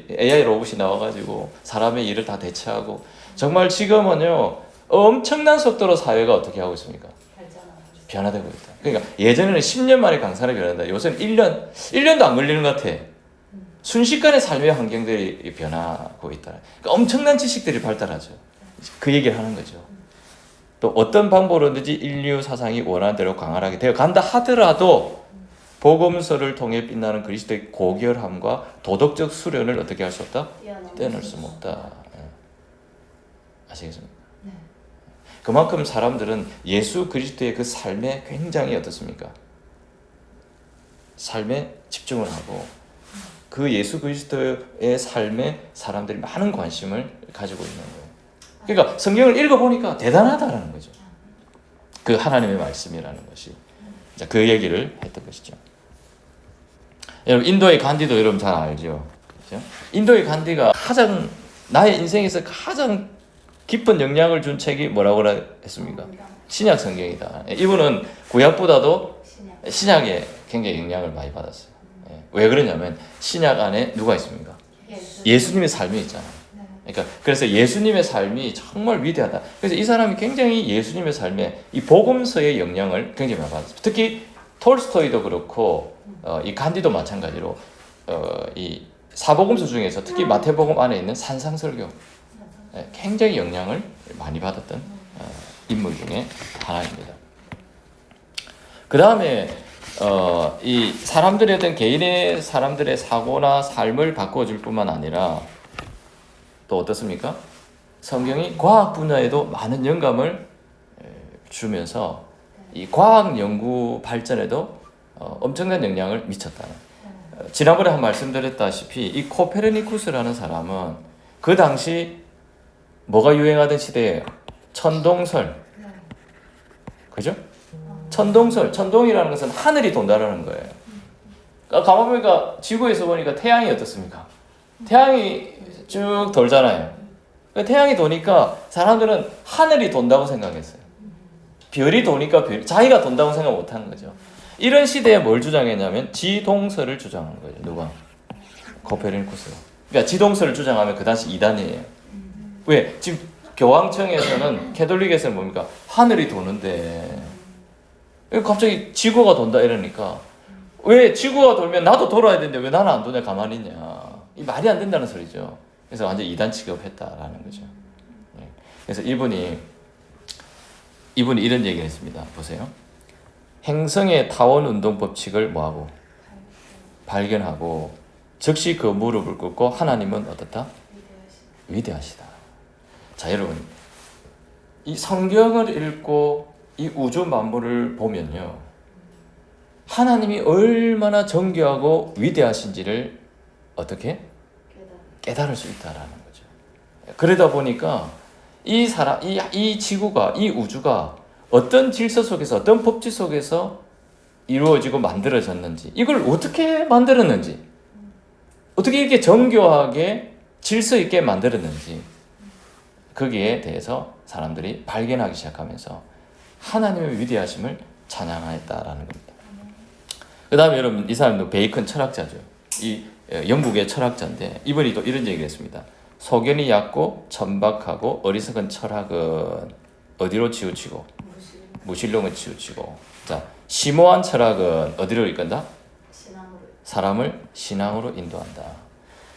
AI 로봇이 나와가지고 사람의 일을 다 대체하고 정말 지금은요 엄청난 속도로 사회가 어떻게 하고 있습니까? 변화되고 있다. 그러니까 예전에는 10년 만에 강산이 변한다. 요새는 1년도 안 걸리는 것 같아. 순식간에 삶의 환경들이 변하고 있다. 그러니까 엄청난 지식들이 발달하죠. 그 얘기를 하는 거죠. 또 어떤 방법으로든지 인류 사상이 원하는 대로 강화하게 되어 간다 하더라도 복음서를 통해 빛나는 그리스도의 고결함과 도덕적 수련을 어떻게 할 수 없다? 떼어낼 수 없다. 아시겠습니까? 네. 그만큼 사람들은 예수 그리스도의 그 삶에 굉장히 어떻습니까? 삶에 집중을 하고 그 예수 그리스도의 삶에 사람들이 많은 관심을 가지고 있는 거예요. 그러니까 성경을 읽어보니까 대단하다라는 거죠. 그 하나님의 말씀이라는 것이. 자, 그 얘기를 했던 것이죠. 여러분 인도의 간디도 여러분 잘 알죠. 그렇죠? 인도의 간디가 가장 나의 인생에서 가장 깊은 영향을 준 책이 뭐라고 했습니까? 신약 성경이다. 이분은 구약보다도 신약에 굉장히 영향을 많이 받았어요. 왜 그러냐면 신약 안에 누가 있습니까? 예수님의 삶이 있잖아요. 그러니까 그래서 예수님의 삶이 정말 위대하다. 그래서 이 사람이 굉장히 예수님의 삶에 이 복음서의 영향을 굉장히 많이 받았어요. 특히 톨스토이도 그렇고 이 간디도 마찬가지로 이 사복음서 중에서 특히 마태복음 안에 있는 산상설교 굉장히 영향을 많이 받았던 인물 중에 하나입니다. 그 다음에 이 사람들의 어떤 개인의 사람들의 사고나 삶을 바꿔줄 뿐만 아니라 또 어떻습니까? 성경이 과학 분야에도 많은 영감을 주면서 이 과학 연구 발전에도 엄청난 영향을 미쳤다. 지난번에 한 말씀드렸다시피 이 코페르니쿠스라는 사람은 그 당시 뭐가 유행하던 시대예요? 천동설. 그죠? 천동설. 천동이라는 것은 하늘이 돈다라는 거예요. 그러니까 가만 보니까 지구에서 보니까 태양이 어떻습니까? 태양이 쭉 돌잖아요. 그러니까 태양이 도니까 사람들은 하늘이 돈다고 생각했어요. 별이 도니까 자기가 돈다고 생각 못하는 거죠. 이런 시대에 뭘 주장했냐면 지동설을 주장한 거죠. 누가? 코페르니쿠스가. 그러니까 지동설을 주장하면 그 당시 이단이에요. 왜? 지금 교황청에서는 캐톨릭에서는 뭡니까? 하늘이 도는데 갑자기 지구가 돈다 이러니까 왜 지구가 돌면 나도 돌아야 되는데 왜 나는 안 도냐 가만히 있냐. 이 말이 안 된다는 소리죠. 그래서 완전 이단 취급했다라는 거죠. 그래서 이분이 이런 얘기를 했습니다. 보세요. 행성의 타원 운동 법칙을 뭐하고? 발견하고 즉시 그 무릎을 꿇고 하나님은 어떻다? 위대하시다. 자, 여러분 이 성경을 읽고 이 우주 만물을 보면요, 하나님이 얼마나 정교하고 위대하신지를 어떻게? 깨달을 수 있다라는 거죠. 그러다 보니까 이 지구가, 이 우주가 어떤 질서 속에서, 어떤 법칙 속에서 이루어지고 만들어졌는지, 이걸 어떻게 만들었는지, 어떻게 이렇게 정교하게 질서 있게 만들었는지, 거기에 대해서 사람들이 발견하기 시작하면서 하나님의 위대하심을 찬양하였다라는 겁니다. 그 다음에 여러분, 이 사람도 베이컨 철학자죠. 이 영국의 철학자인데 이분이 또 이런 얘기를 했습니다. 소견이 얕고 천박하고 어리석은 철학은 어디로 치우치고? 무신론을 치우치고. 자, 심오한 철학은 어디로 이끈다? 사람을 신앙으로 인도한다.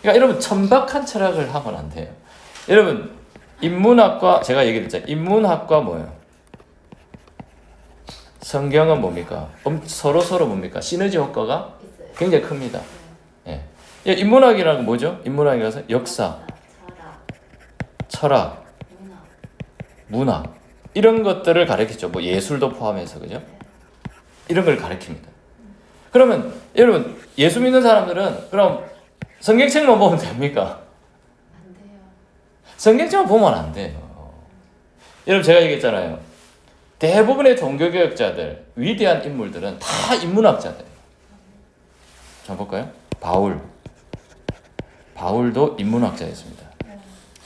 그러니까 여러분, 천박한 철학을 하면 안 돼요. 여러분, 인문학과, 제가 얘기했잖아요. 인문학과 뭐예요? 성경은 뭡니까? 서로 뭡니까? 시너지 효과가 굉장히 큽니다. 예. 인문학이라는 건 뭐죠? 인문학이라서 역사, 철학, 문학 이런 것들을 가르치죠. 뭐 예술도 포함해서, 그죠? 이런 걸 가르칩니다. 그러면 여러분, 예수 믿는 사람들은 그럼 성경책만 보면 됩니까? 안 돼요. 성경책만 보면 안 돼요. 여러분, 제가 얘기했잖아요. 대부분의 종교개혁자들, 위대한 인물들은 다 인문학자들이에요. 자, 볼까요? 바울도 인문학자였습니다.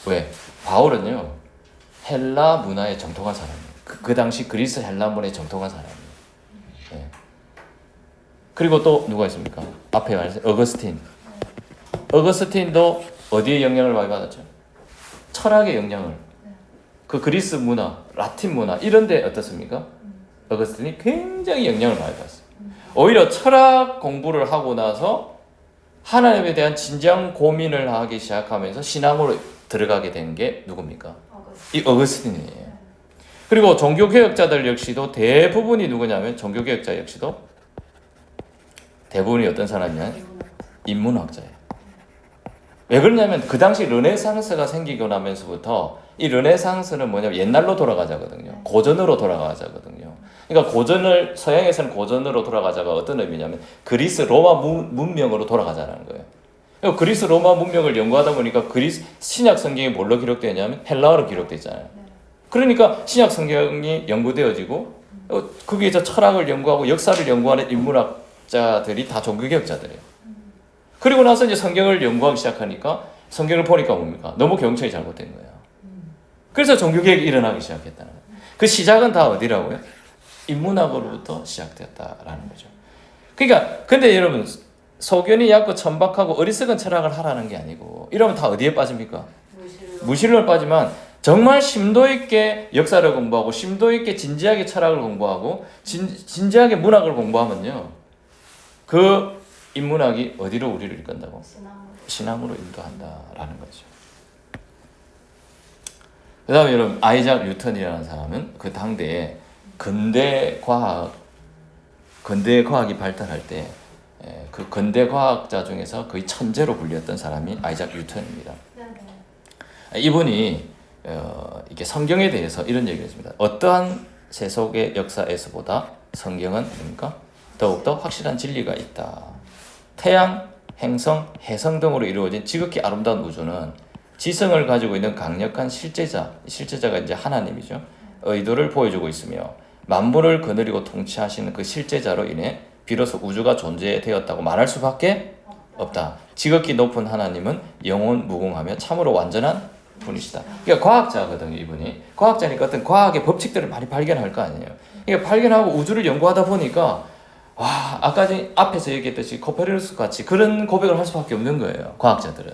왜? 바울은요, 헬라 문화에 정통한 사람이에요. 그 당시 그리스 헬라 문화에 정통한 사람이에요. 네. 그리고 또 누가 있습니까? 앞에 말했어요. 어거스틴도 어디에 영향을 많이 받았죠? 철학의 영향을. 그 그리스 문화, 라틴 문화 이런 데 어떻습니까? 어거스틴이 굉장히 영향을 많이 받았어요. 오히려 철학 공부를 하고 나서 하나님에 대한 진지한 고민을 하기 시작하면서 신앙으로 들어가게 된 게 누굽니까? 이 어거스틴이에요. 그리고 종교개혁자들 역시도 대부분이 누구냐면, 종교개혁자 역시도 대부분이 어떤 사람이냐? 인문학자예요. 왜 그러냐면 그 당시 르네상스가 생기고 나면서부터 이 르네상스는 뭐냐면 옛날로 돌아가자거든요. 고전으로 돌아가자거든요. 그러니까 서양에서는 고전으로 돌아가자가 어떤 의미냐면 그리스 로마 문명으로 돌아가자라는 거예요. 그리스 로마 문명을 연구하다 보니까 그리스 신약 성경이 뭘로 기록되냐면 헬라어로 기록되어 있잖아요. 그러니까 신약 성경이 연구되어지고 거기에서 철학을 연구하고 역사를 연구하는 인문학자들이 다 종교개혁자들이에요. 그리고 나서 이제 성경을 연구하기 시작하니까 성경을 보니까 뭡니까? 너무 경청이 잘못된 거예요. 그래서 종교개혁이 일어나기 시작했다는 거예요. 그 시작은 다 어디라고요? 인문학으로부터 시작되었다라는 거죠. 그러니까 근데 여러분 소견이 얕고 천박하고 어리석은 철학을 하라는 게 아니고 이러면 다 어디에 빠집니까? 무신론에 빠지만 정말 심도 있게 역사를 공부하고 심도 있게 진지하게 철학을 공부하고 진지하게 문학을 공부하면요. 그 인문학이 어디로 우리를 이끈다고? 신앙으로 인도한다라는 거죠. 그 다음에 여러분 아이작 뉴턴이라는 사람은 그 당대에 근대 과학이 발달할 때 그 근대 과학자 중에서 거의 천재로 불렸던 사람이 아이작 뉴턴입니다. 이분이 이게 성경에 대해서 이런 얘기를 했습니다. 어떠한 세속의 역사에서보다 성경은 뭡니까? 더욱더 확실한 진리가 있다. 태양, 행성, 해성 등으로 이루어진 지극히 아름다운 우주는 지성을 가지고 있는 강력한 실제자가 이제 하나님이죠. 의도를 보여주고 있으며 만물을 거느리고 통치하시는 그 실제자로 인해 비로소 우주가 존재되었다고 말할 수밖에 없다. 지극히 높은 하나님은 영원 무궁하며 참으로 완전한 분이시다. 그러니까 과학자거든요, 이분이. 과학자니까 어떤 과학의 법칙들을 많이 발견할 거 아니에요. 그러니까 발견하고 우주를 연구하다 보니까 와, 아까 앞에서 얘기했듯이 코페르니쿠스 같이 그런 고백을 할 수밖에 없는 거예요, 과학자들은.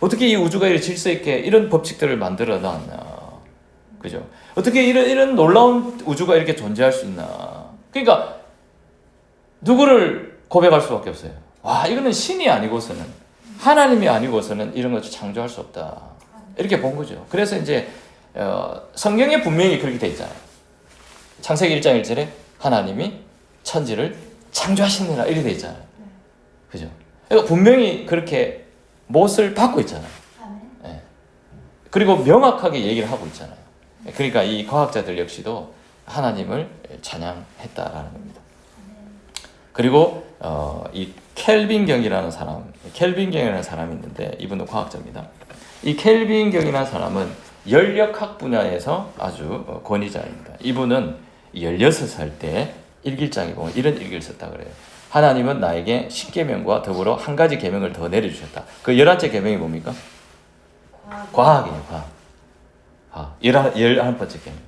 어떻게 이 우주가 이렇게 질서 있게 이런 법칙들을 만들어 놨나, 그죠? 어떻게 이런 놀라운 우주가 이렇게 존재할 수 있나? 그러니까 누구를 고백할 수밖에 없어요. 와, 이거는 신이 아니고서는 하나님이 아니고서는 이런 것을 창조할 수 없다. 이렇게 본 거죠. 그래서 이제 성경에 분명히 그렇게 돼 있잖아요. 창세기 1장 1절에 하나님이 천지를 창조하시느라 이렇게 돼 있잖아요. 그죠? 그러니까 분명히 그렇게 못을 받고 있잖아요. 네. 그리고 명확하게 얘기를 하고 있잖아요. 그러니까 이 과학자들 역시도 하나님을 찬양했다라는 겁니다. 그리고 이 켈빈경이라는 사람이 있는데 이분도 과학자입니다. 이 켈빈경이라는 사람은 연력학 분야에서 아주 권위자입니다. 이분은 16살 때 일기장에 보면 이런 일기를 썼다 그래요. 하나님은 나에게 10계명과 더불어 한 가지 계명을 더 내려주셨다. 그 11번째 계명이 뭡니까? 과학이에요. 과학. 11번째 계명.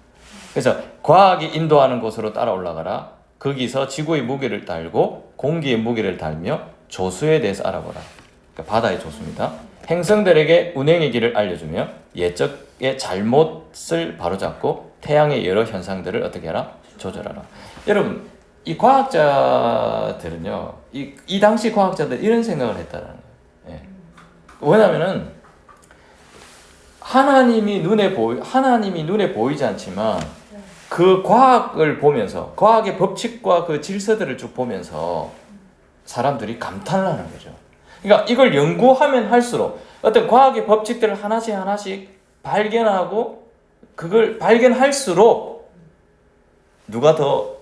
그래서 과학이 인도하는 곳으로 따라 올라가라. 거기서 지구의 무게를 달고 공기의 무게를 달며 조수에 대해서 알아보라. 그러니까 바다의 조수입니다. 행성들에게 운행의 길을 알려주며 예적의 잘못을 바로잡고 태양의 여러 현상들을 어떻게 하라? 조절하라. 여러분, 이 과학자들은요, 이 당시 과학자들 이런 생각을 했다는 거예요. 예. 왜냐면은 하나님이 눈에 보이지 않지만 그 과학을 보면서 과학의 법칙과 그 질서들을 쭉 보면서 사람들이 감탄을 하는 거죠. 그러니까 이걸 연구하면 할수록 어떤 과학의 법칙들을 하나씩 발견하고 그걸 발견할수록 누가 더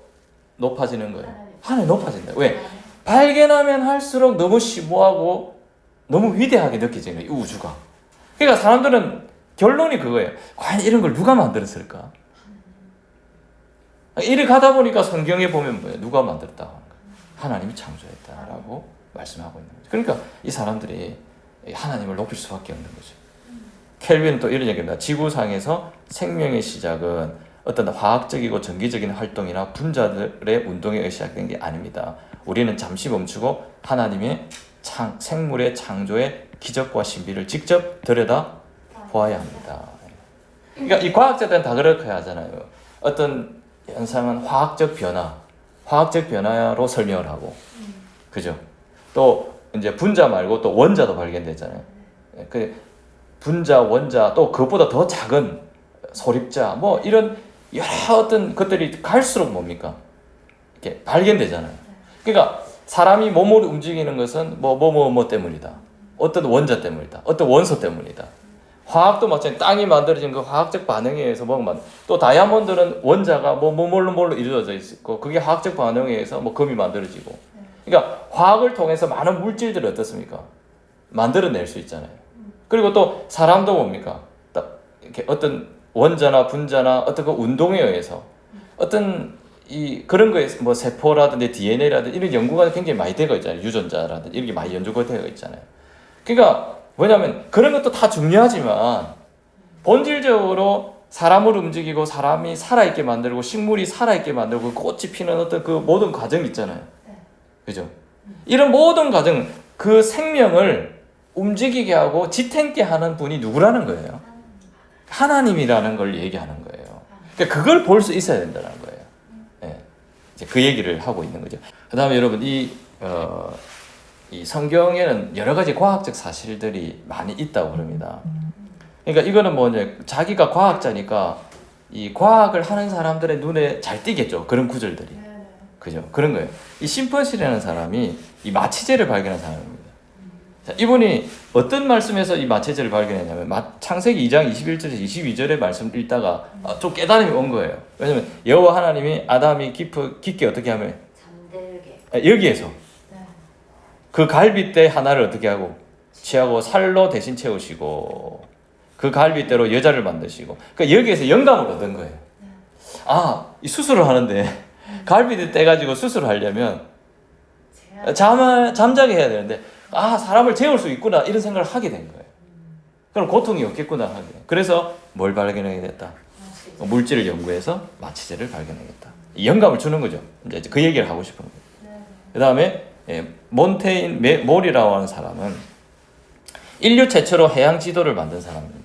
높아지는 거예요? 하나님 높아진다. 왜? 발견하면 할수록 너무 심오하고 너무 위대하게 느껴지는 거예요, 이 우주가. 그러니까 사람들은 결론이 그거예요. 과연 이런 걸 누가 만들었을까? 이렇게 가다 보니까 성경에 보면 뭐예요? 누가 만들었다? 하나님이 창조했다라고 말씀하고 있는 거죠. 그러니까 이 사람들이 하나님을 높일 수밖에 없는 거죠. 켈빈은 또 이런 얘기입니다. 지구상에서 생명의 시작은 어떤 화학적이고 전기적인 활동이나 분자들의 운동에 시작된 게 아닙니다. 우리는 잠시 멈추고 하나님의 생물의 창조의 기적과 신비를 직접 들여다 보아야 합니다. 그러니까 이 과학자들은 다 그렇게 하잖아요. 어떤 현상은 화학적 변화로 설명을 하고, 그죠? 또 이제 분자 말고 또 원자도 발견됐잖아요. 그 분자, 원자, 또 그것보다 더 작은 소립자, 뭐 이런 여러 어떤 것들이 갈수록 뭡니까? 이렇게 발견되잖아요. 그러니까 사람이 몸을 움직이는 것은 뭐 때문이다. 어떤 원자 때문이다. 어떤 원소 때문이다. 화학도 마찬가지. 땅이 만들어진 그 화학적 반응에 의해서 또 다이아몬드는 원자가 뭘로 이루어져 있고 그게 화학적 반응에 의해서 금이 만들어지고. 그러니까 화학을 통해서 많은 물질들이 어떻습니까? 만들어낼 수 있잖아요. 그리고 또 사람도 뭡니까? 딱 이렇게 어떤 원자나 분자나 어떤 그 운동에 의해서 어떤 그런 거에 뭐 세포라든지 DNA라든지 이런 연구가 굉장히 많이 되고 있잖아요. 유전자라든지 이런 게 많이 연구가 되고 있잖아요. 그러니까 뭐냐면 그런 것도 다 중요하지만 본질적으로 사람을 움직이고 사람이 살아있게 만들고 식물이 살아있게 만들고 꽃이 피는 어떤 그 모든 과정이 있잖아요. 그죠? 이런 모든 과정, 그 생명을 움직이게 하고 지탱게 하는 분이 누구라는 거예요? 하나님이라는 걸 얘기하는 거예요. 그러니까 그걸 볼 수 있어야 된다는 거예요. 네. 이제 그 얘기를 하고 있는 거죠. 그 다음에 여러분, 이 성경에는 여러 가지 과학적 사실들이 많이 있다고 그럽니다. 그러니까 이거는 뭐 이제 자기가 과학자니까 이 과학을 하는 사람들의 눈에 잘 띄겠죠. 그런 구절들이. 그죠? 그런 거예요. 이 심퍼시라는 사람이 이 마취제를 발견한 사람입니다. 자, 이분이 어떤 말씀에서 이 마취제를 발견했냐면 창세기 2장 21절에서 22절의 말씀을 읽다가 좀 깨달음이 온 거예요. 왜냐면 여호와 하나님이 아담이 깊게 어떻게 하면 잠들게 여기에서 그 갈빗대 하나를 어떻게 하고 취하고 살로 대신 채우시고 그 갈빗대로 여자를 만드시고 그러니까 여기에서 영감을 얻은 거예요. 이 수술을 하는데 갈비를 떼가지고 수술을 하려면 잠자게 해야 되는데 사람을 재울 수 있구나 이런 생각을 하게 된 거예요. 그럼 고통이 없겠구나 하게. 그래서 뭘 발견하게 됐다? 물질을 연구해서 마취제를 발견하겠다. 이 영감을 주는 거죠. 이제 그 얘기를 하고 싶은 거예요. 그 다음에 몬테인 몰이라고 하는 사람은 인류 최초로 해양 지도를 만든 사람입니다.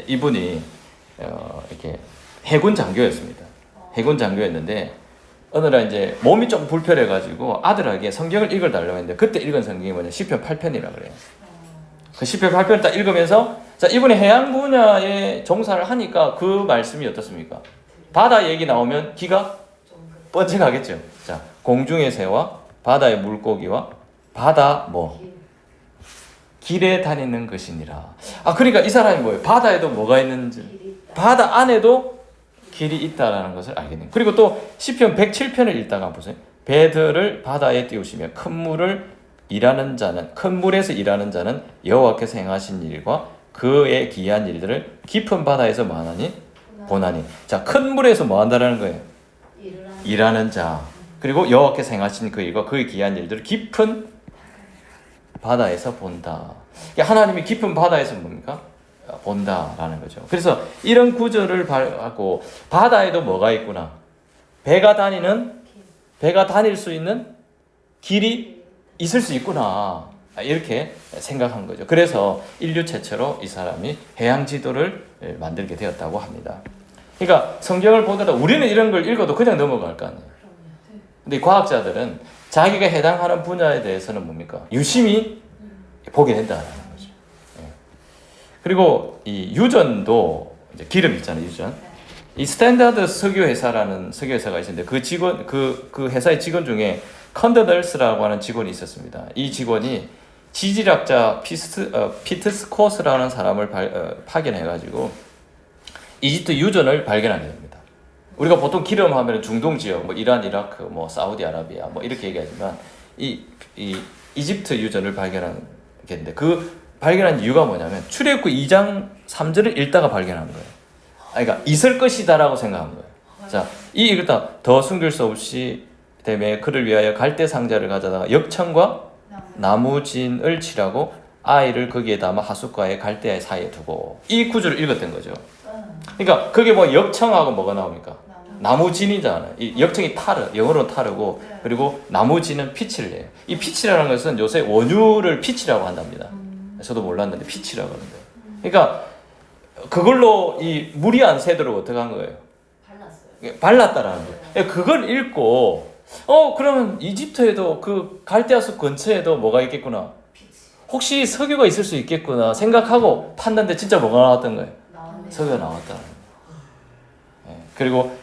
이분이 이렇게 해군 장교였습니다. 해군 장교였는데 어느 날 이제 몸이 좀 불편해가지고 아들에게 성경을 읽어달라고 했는데 그때 읽은 성경이 뭐냐 시편 8편이라 그래요. 그 시편 8편을 딱 읽으면서 자 이분이 해양 분야에 종사를 하니까 그 말씀이 어떻습니까? 바다 얘기 나오면 기가 뻔쩍하겠죠. 자 공중의 새와 바다의 물고기와 바다 길에 다니는 것이니라. 그러니까 이 사람이 뭐예요? 바다에도 뭐가 있는지 바다 안에도 길이 있다라는 것을 알게 됩니다. 그리고 또 시편 107편을 읽다가 보세요. 배들을 바다에 띄우시며 큰 물에서 일하는 자는 여호와께서 행하신 일과 그의 기이한 일들을 깊은 바다에서 보나니. 자, 큰 물에서 뭐 한다라는 거예요? 일하는 자. 그리고 여호와께서 행하신 그 일과 그의 기이한 일들을 깊은 바다에서 본다. 그러니까 하나님이 깊은 바다에서 뭡니까? 본다라는 거죠. 그래서 이런 구절을 하고 바다에도 뭐가 있구나. 배가 다닐 수 있는 길이 있을 수 있구나. 이렇게 생각한 거죠. 그래서 인류 최초로 이 사람이 해양 지도를 만들게 되었다고 합니다. 그러니까 성경을 보다가 우리는 이런 걸 읽어도 그냥 넘어갈 거 아니에요. 근데 과학자들은 자기가 해당하는 분야에 대해서는 뭡니까? 유심히 보게 된다는 거죠. 그리고 이 유전도 이제 기름 있잖아요, 유전. 이 스탠다드 석유회사라는 석유회사가 있었는데 그 회사의 직원 중에 컨더널스라고 하는 직원이 있었습니다. 이 직원이 지질학자 피트 스코스라는 사람을 파견해가지고 이집트 유전을 발견하게 됩니다. 우리가 보통 기름 하면 중동 지역, 뭐 이란, 이라크, 뭐 사우디아라비아, 뭐 이렇게 얘기하지만 이 이집트 유전을 발견한 게 있는데 그 발견한 이유가 뭐냐면 출애굽기 2장 3절을 읽다가 발견한 거예요. 그러니까 있을 것이다라고 생각한 거예요. 자, 이 읽다 더 숨길 수 없이 때문에 그를 위하여 갈대 상자를 가져다가 역청과 나무진을 칠하고 아이를 거기에 담아 하숫과의 갈대 사이에 두고 이 구절을 읽었던 거죠. 그러니까 그게 뭐 역청하고 뭐가 나옵니까? 나무진이잖아요. 이 역청이 영어로 타르고 그리고 나무진은 피치를 해요. 이 피치라는 것은 요새 원유를 피치라고 한답니다. 저도 몰랐는데 피치라고 하는데. 그러니까 그걸로 이 물이 안 새도록 어떻게 한 거예요? 발랐다라는 거예요. 그걸 읽고 그러면 이집트에도 그 갈대아숲 근처에도 뭐가 있겠구나. 혹시 석유가 있을 수 있겠구나 생각하고 판단데 진짜 뭐가 나왔던 거예요? 석유가 나왔다는 거예요. 그리고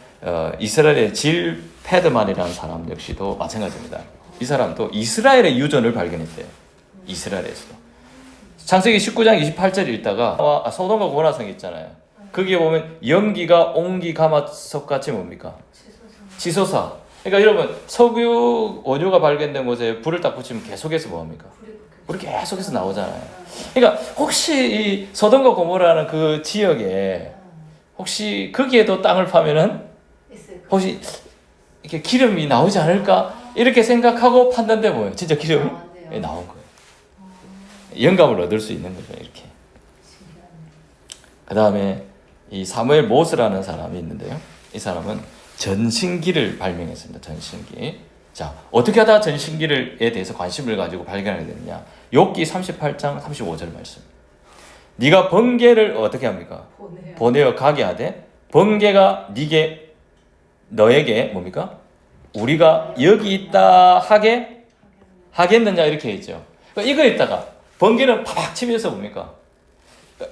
이스라엘의 질 패드만이라는 사람 역시도 마찬가지입니다. 이 사람도 이스라엘의 유전을 발견했대요. 이스라엘에서도. 창세기 19장 28절 읽다가 소돔과 고모라성이 있잖아요. 거기에 보면 연기가 옹기 가마솥 같이 뭡니까? 치솟아. 그러니까 여러분 석유 원유가 발견된 곳에 불을 딱 붙이면 계속해서 뭐합니까? 우리 계속해서 나오잖아요. 그러니까 혹시 이 소돔과 고모라는 그 지역에 혹시 거기에도 땅을 파면은 혹시 이렇게 기름이 나오지 않을까 이렇게 생각하고 팠는데 뭐예요? 진짜 기름이 나온 거예요. 영감을 얻을 수 있는 거죠. 이렇게. 그 다음에 이 사무엘 모스라는 사람이 있는데요. 이 사람은 전신기를 발명했습니다. 전신기. 자, 어떻게 하다 전신기에 대해서 관심을 가지고 발견하게 되느냐? 욥기 38장 35절 말씀. 네가 번개를 어떻게 합니까? 보내어 가게 하되 번개가 너에게 뭡니까? 우리가 여기 있다 하게 하겠느냐 이렇게 했죠. 그러니까 이거 있다가 번개는 팍 치면서 뭡니까?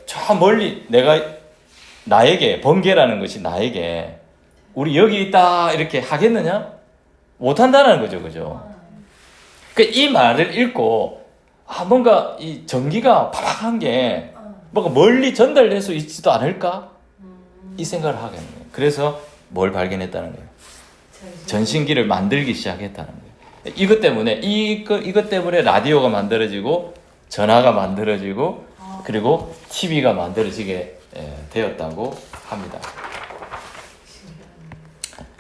저 멀리 나에게 번개라는 것이 나에게 우리 여기 있다 이렇게 하겠느냐? 못한다는 거죠, 그죠? 그러니까 이 말을 읽고 뭔가 이 전기가 팍한 게 뭔가 멀리 전달될 수 있지도 않을까? 이 생각을 하겠네요. 그래서 뭘 발견했다는 거예요? 전신기를 만들기 시작했다는 거예요. 이것 때문에 라디오가 만들어지고 전화가 만들어지고 그리고 TV가 만들어지게 되었다고 합니다.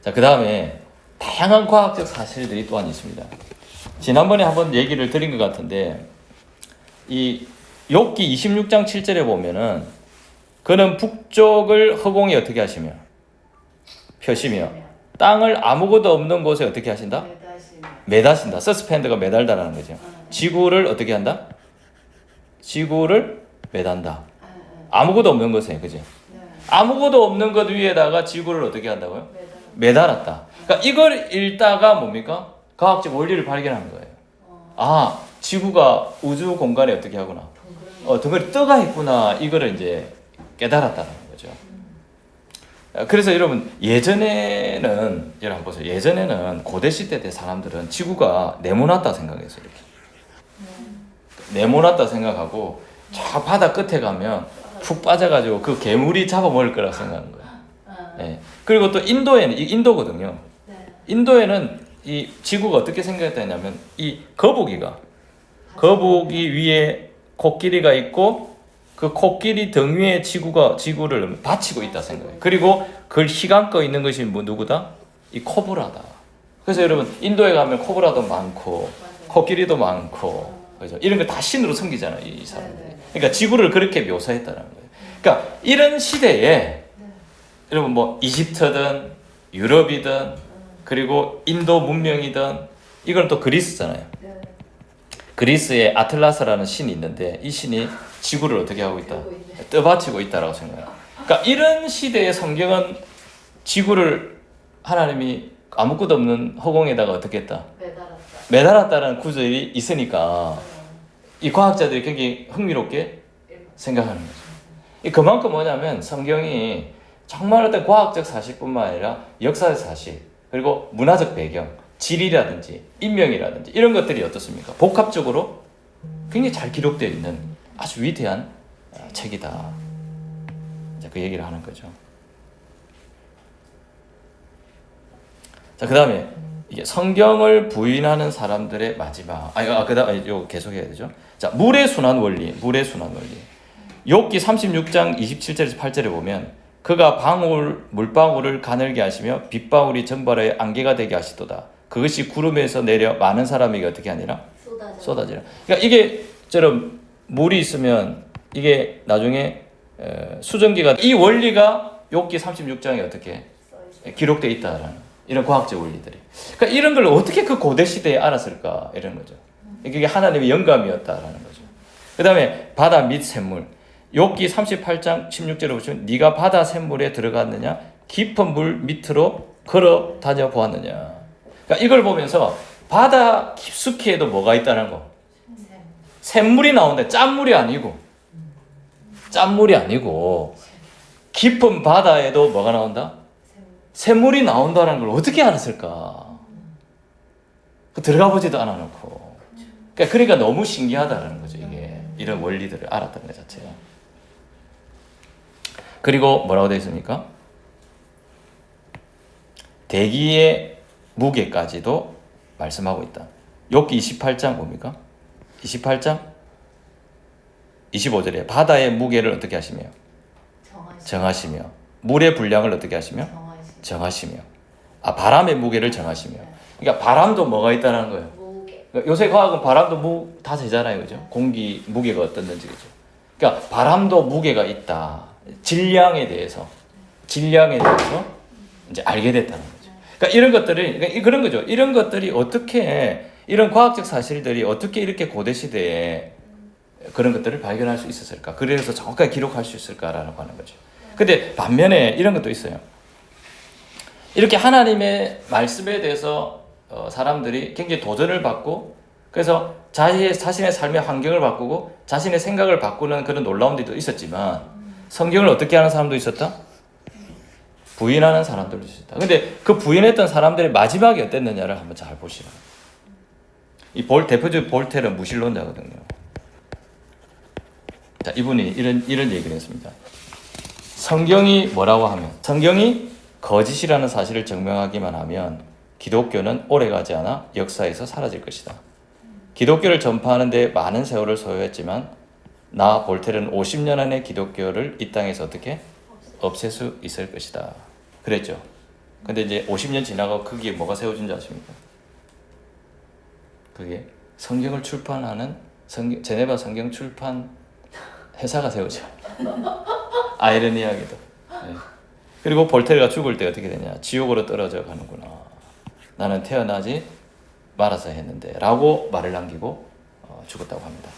자, 그 다음에 다양한 과학적 사실들이 또한 있습니다. 지난번에 한번 얘기를 드린 것 같은데 이 욥기 26장 7절에 보면은 그는 북쪽을 허공에 어떻게 하시며 펴시며 땅을 아무것도 없는 곳에 어떻게 하신다? 매다신다. 서스펜드가 매달다라는 거죠. 지구를 어떻게 한다? 지구를 매단다. 아무것도 없는 곳에, 그죠? 아무것도 없는 것 위에다가 지구를 어떻게 한다고요? 매달았다. 그러니까 이걸 읽다가 뭡니까? 과학적 원리를 발견한 거예요. 지구가 우주 공간에 어떻게 하구나. 덩어리 떠가 있구나. 이거를 이제 깨달았다는 거죠. 그래서 여러분 예전에는 여러분 보세요. 예전에는 고대 시대 때 사람들은 지구가 네모났다 생각했어요. 이렇게. 네모났다 생각하고 저 바다 끝에 가면 푹 빠져가지고 그 괴물이 잡아먹을 거라고 생각하는 거예요. 네. 그리고 또 인도거든요. 인도에는 이 지구가 어떻게 생겼다냐면 이 거북이 위에 코끼리가 있고 그 코끼리 등 위에 지구를 받치고 있다 생각해요. 그리고 그걸 휘감고 있는 것이 누구다? 이 코브라다. 그래서 여러분 인도에 가면 코브라도 많고 코끼리도 많고 그죠? 이런 거 다 신으로 섬기잖아요, 이 사람들이. 그러니까 지구를 그렇게 묘사했다는 거예요. 그러니까 이런 시대에 여러분 뭐 이집트든 유럽이든 그리고 인도 문명이든 이건 또 그리스잖아요. 그리스에 아틀라스라는 신이 있는데 이 신이 지구를 어떻게 하고 있다? 떠받치고 있다라고 생각해요. 그러니까 이런 시대의 성경은 지구를 하나님이 아무것도 없는 허공에다가 어떻게 했다? 매달았다는 구절이 있으니까 이 과학자들이 굉장히 흥미롭게 생각하는 거죠. 그만큼 뭐냐면 성경이 정말 어떤 과학적 사실뿐만 아니라 역사의 사실 그리고 문화적 배경, 지리라든지 인명이라든지 이런 것들이 어떻습니까? 복합적으로 굉장히 잘 기록되어 있는 아주 위대한 책이다. 이제 그 얘기를 하는 거죠. 자, 그 다음에 이게 성경을 부인하는 사람들의 마지막. 그다음에 요 계속해야 되죠. 자, 물의 순환 원리. 욥기 36장 27절에서 8절에 보면 그가 물방울을 가늘게 하시며 빗방울이 전발에 안개가 되게 하시도다. 그것이 구름에서 내려 많은 사람에게 어떻게 하니라? 쏟아지라. 그러니까 이게처럼 물이 있으면 이게 나중에 수증기가 이 원리가 욥기 36장에 어떻게 기록되어 있다라는 이런 과학적 원리들이. 그러니까 이런 걸 어떻게 그 고대 시대에 알았을까 이런 거죠. 이게 하나님의 영감이었다라는 거죠. 그다음에 바다 및 샘물. 욥기 38장 16절에 보시면 네가 바다 샘물에 들어갔느냐 깊은 물 밑으로 걸어 다녀 보았느냐. 그러니까 이걸 보면서 바다 깊숙이에도 뭐가 있다는 거. 샘물이 나오는데 짠물이 아니고 깊은 바다에도 뭐가 나온다? 샘물이 나온다는 걸 어떻게 알았을까? 들어가 보지도 않아놓고. 그러니까 너무 신기하다는 거죠. 이게 이런 원리들을 알았다는 것 자체가. 그리고 뭐라고 되어 있습니까? 대기의 무게까지도 말씀하고 있다. 욥기 28장 뭡니까? 28장 25절에 바다의 무게를 어떻게 하시며 정하시며 물의 분량을 어떻게 하시며 정하시며 바람의 무게를 정하시며. 그러니까 바람도 뭐가 있다는 거예요. 그러니까 요새 과학은 바람도 다 재잖아요, 그죠? 공기 무게가 어떻는지, 그죠? 그러니까 바람도 무게가 있다. 질량에 대해서 이제 알게 됐다는 거죠. 그러니까 이런 것들이, 그러니까 그런 거죠. 이런 것들이 어떻게, 이런 과학적 사실들이 어떻게 이렇게 고대 시대에 그런 것들을 발견할 수 있었을까? 그래서 정확하게 기록할 수 있을까라고 하는 거죠. 근데 반면에 이런 것도 있어요. 이렇게 하나님의 말씀에 대해서 사람들이 굉장히 도전을 받고, 그래서 자신의 삶의 환경을 바꾸고 자신의 생각을 바꾸는 그런 놀라운 일도 있었지만, 성경을 어떻게 하는 사람도 있었다? 부인하는 사람들도 있었다. 근데 그 부인했던 사람들의 마지막이 어땠느냐를 한번 잘 보시라. 대표적인 볼테르는 무신론자거든요. 자, 이분이 이런 얘기를 했습니다. 성경이 뭐라고 하면, 성경이 거짓이라는 사실을 증명하기만 하면 기독교는 오래가지 않아 역사에서 사라질 것이다. 기독교를 전파하는 데 많은 세월을 소요했지만 나 볼테르는 50년 안에 기독교를 이 땅에서 어떻게 없앨 수 있을 것이다. 그랬죠. 근데 이제 50년 지나고 거기에 뭐가 세워진 줄 아십니까? 그게 성경을 출판하는 제네바 성경 출판 회사가 세워져. 아이러니하게도. 네. 그리고 볼테르가 죽을 때 어떻게 되냐? 지옥으로 떨어져 가는구나. 나는 태어나지 말아서 했는데 라고 말을 남기고 죽었다고 합니다.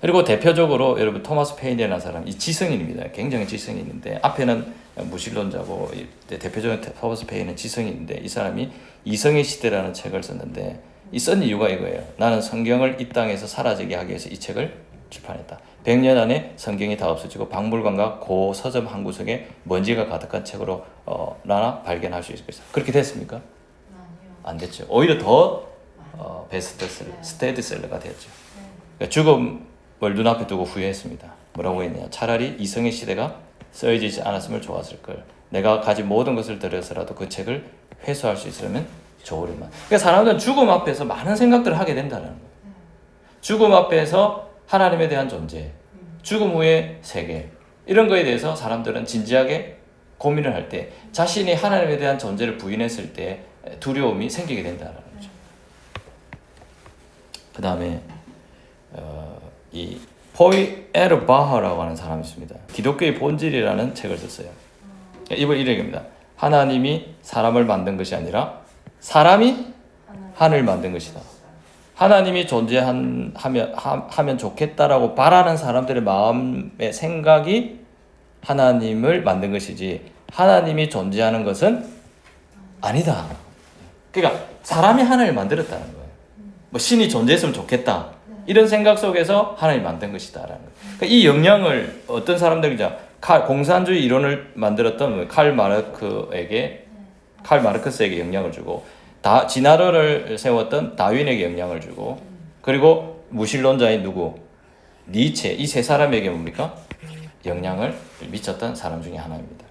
그리고 대표적으로 여러분 토마스 페인이라는 사람, 이 지성인입니다. 굉장히 지성인인데 앞에는 무신론자고, 대표적인 토마스 페인은 지성인인데, 이 사람이 이성의 시대라는 책을 썼는데 이 쓴 이유가 이거예요. 나는 성경을 이 땅에서 사라지게 하기 위해서 이 책을 출판했다. 100년 안에 성경이 다 없어지고 박물관과 고 서점 한 구석에 먼지가 가득한 책으로 나나 발견할 수 있을 것이다. 그렇게 됐습니까? 아니요. 안 됐죠. 오히려 더 베스트셀러, 스테디셀러가 됐죠. 그러니까 죽음을 눈앞에 두고 후회했습니다. 뭐라고 했냐? 차라리 이성의 시대가 쓰여지지 않았으면 좋았을 걸. 내가 가진 모든 것을 들여서라도 그 책을 회수할 수 있으면 좋으련만. 그러니까 사람들은 죽음 앞에서 많은 생각들을 하게 된다는 거예요. 죽음 앞에서 하나님에 대한 존재, 죽음 후의 세계, 이런 거에 대해서 사람들은 진지하게 고민을 할 때 자신이 하나님에 대한 존재를 부인했을 때 두려움이 생기게 된다는 거죠. 그 다음에 이 포이 에르바하라고 하는 사람이 있습니다. 기독교의 본질이라는 책을 썼어요. 이번 이렇게입니다. 하나님이 사람을 만든 것이 아니라 사람이 하늘을 만든 것이다. 하나님이 존재하면 좋겠다라고 바라는 사람들의 마음의 생각이 하나님을 만든 것이지 하나님이 존재하는 것은 아니다. 그러니까 사람이 하나님을 만들었다는 거예요. 뭐 신이 존재했으면 좋겠다. 이런 생각 속에서 하나님이 만든 것이다라는 거예요. 그러니까 이 영향을 어떤 사람들이냐, 공산주의 이론을 만들었던 칼 마르크스에게 영향을 주고, 진화론을 세웠던 다윈에게 영향을 주고, 그리고 무신론자인 니체, 이 세 사람에게 뭡니까? 영향을 미쳤던 사람 중에 하나입니다.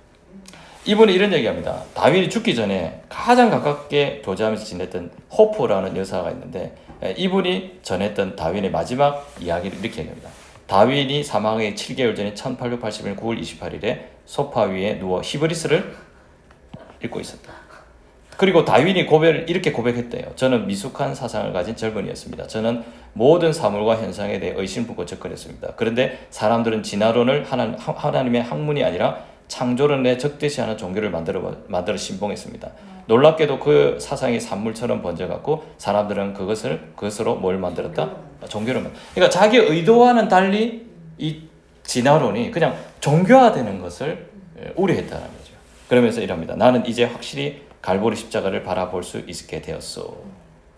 이분이 이런 얘기합니다. 다윈이 죽기 전에 가장 가깝게 교제하면서 지냈던 호프라는 여사가 있는데, 이분이 전했던 다윈의 마지막 이야기를 이렇게 얘기합니다. 다윈이 사망의 7개월 전인 1881년 9월 28일에 소파 위에 누워 히브리스를 읽고 있었다. 그리고 다윈이 이렇게 고백했대요. 저는 미숙한 사상을 가진 젊은이였습니다. 저는 모든 사물과 현상에 대해 의심부고 접근했습니다. 그런데 사람들은 진화론을 하나님의 학문이 아니라 창조론에 적대시하는 종교를 만들어 신봉했습니다. 놀랍게도 그 사상이 산물처럼 번져갔고 사람들은 그것으로 뭘 만들었다? 종교를 만들었다. 그러니까 자기 의도와는 달리 이 진화론이 그냥 종교화되는 것을 우려했다는 거죠. 그러면서 이럽니다. 나는 이제 확실히 갈보리 십자가를 바라볼 수 있게 되었어.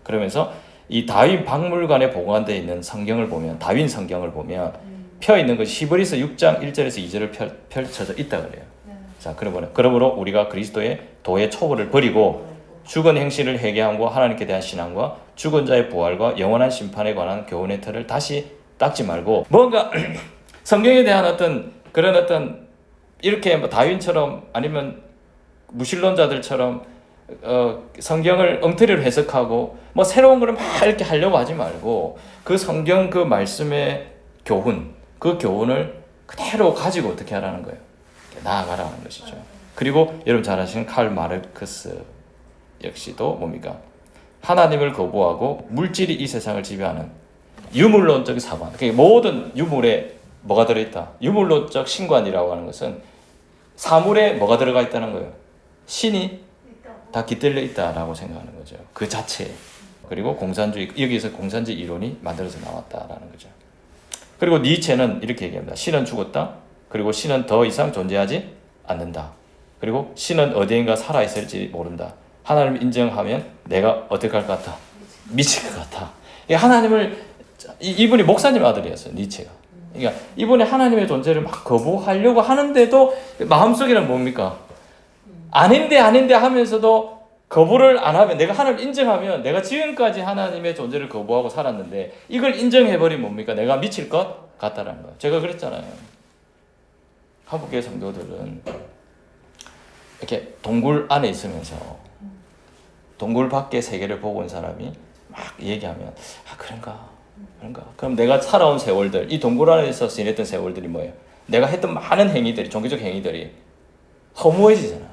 그러면서 이 다윈 박물관에 보관되어 있는 성경을 보면, 다윈 성경을 보면 펴 있는 것이 히브리서 6장 1절에서 2절을 펼쳐져 있다 그래요. 자, 그러므로 우리가 그리스도의 도의 초벌을 버리고 죽은 행실을 회개함과 하나님께 대한 신앙과 죽은 자의 부활과 영원한 심판에 관한 교훈의 틀을 다시 닦지 말고, 뭔가 성경에 대한 어떤 이렇게 뭐 다윈처럼 아니면 무신론자들처럼 성경을 엉터리로 해석하고 뭐 새로운 걸 막 이렇게 하려고 하지 말고 그 성경 그 말씀의 교훈, 그 교훈을 그대로 가지고 어떻게 하라는 거예요. 나아가라는 것이죠. 그리고 여러분 잘 아시는 칼 마르크스 역시도 뭡니까? 하나님을 거부하고 물질이 이 세상을 지배하는 유물론적 사관. 그러니까 모든 유물에 뭐가 들어있다? 유물론적 신관이라고 하는 것은 사물에 뭐가 들어가 있다는 거예요. 신이 다 깃들려 있다라고 생각하는 거죠. 그 자체. 그리고 공산주의, 여기에서 공산주의 이론이 만들어서 나왔다라는 거죠. 그리고 니체는 이렇게 얘기합니다. 신은 죽었다. 그리고 신은 더 이상 존재하지 않는다. 그리고 신은 어디인가 살아있을지 모른다. 하나님을 인정하면 내가 어떻게 할 것 같아? 미칠 것 같아. 하나님을, 이분이 목사님 아들이었어요. 니체가. 그러니까 이분이 하나님의 존재를 막 거부하려고 하는데도 마음속에는 뭡니까? 아닌데 하면서도 거부를 안 하면, 내가 하나님을 인정하면 내가 지금까지 하나님의 존재를 거부하고 살았는데 이걸 인정해버리면 뭡니까? 내가 미칠 것 같다라는 거예요. 제가 그랬잖아요. 한국교회 성도들은 이렇게 동굴 안에 있으면서 동굴 밖의 세계를 보고 온 사람이 막 얘기하면 그런가. 그럼 내가 살아온 세월들, 이 동굴 안에서 지냈던 세월들이 뭐예요? 내가 했던 많은 행위들이, 종교적 행위들이 허무해지잖아.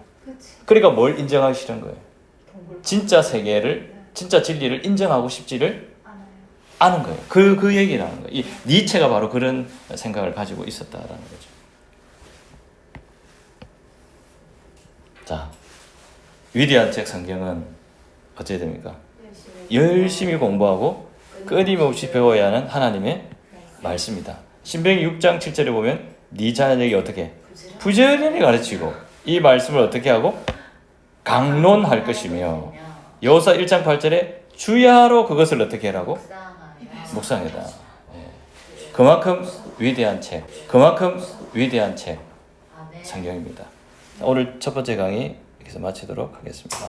그러니까 뭘 인정하기 싫은 거예요? 진짜 세계를, 진짜 진리를 인정하고 싶지를 않은 거예요. 그 얘기를 하는 거예요. 이 니체가 바로 그런 생각을 가지고 있었다라는 거죠. 자, 위대한 책 성경은 어떻게 됩니까? 열심히 공부하고 끊임없이 배워야 하는 하나님의 말씀이다. 신명기 6장 7절에 보면 네 자녀에게 어떻게? 부지런히 가르치고 이 말씀을 어떻게 하고? 강론할 것이며 여호수아 1장 8절에 주야로 그것을 어떻게 하라고? 묵상해라. 그만큼 위대한 책, 성경입니다. 오늘 첫 번째 강의 여기서 마치도록 하겠습니다.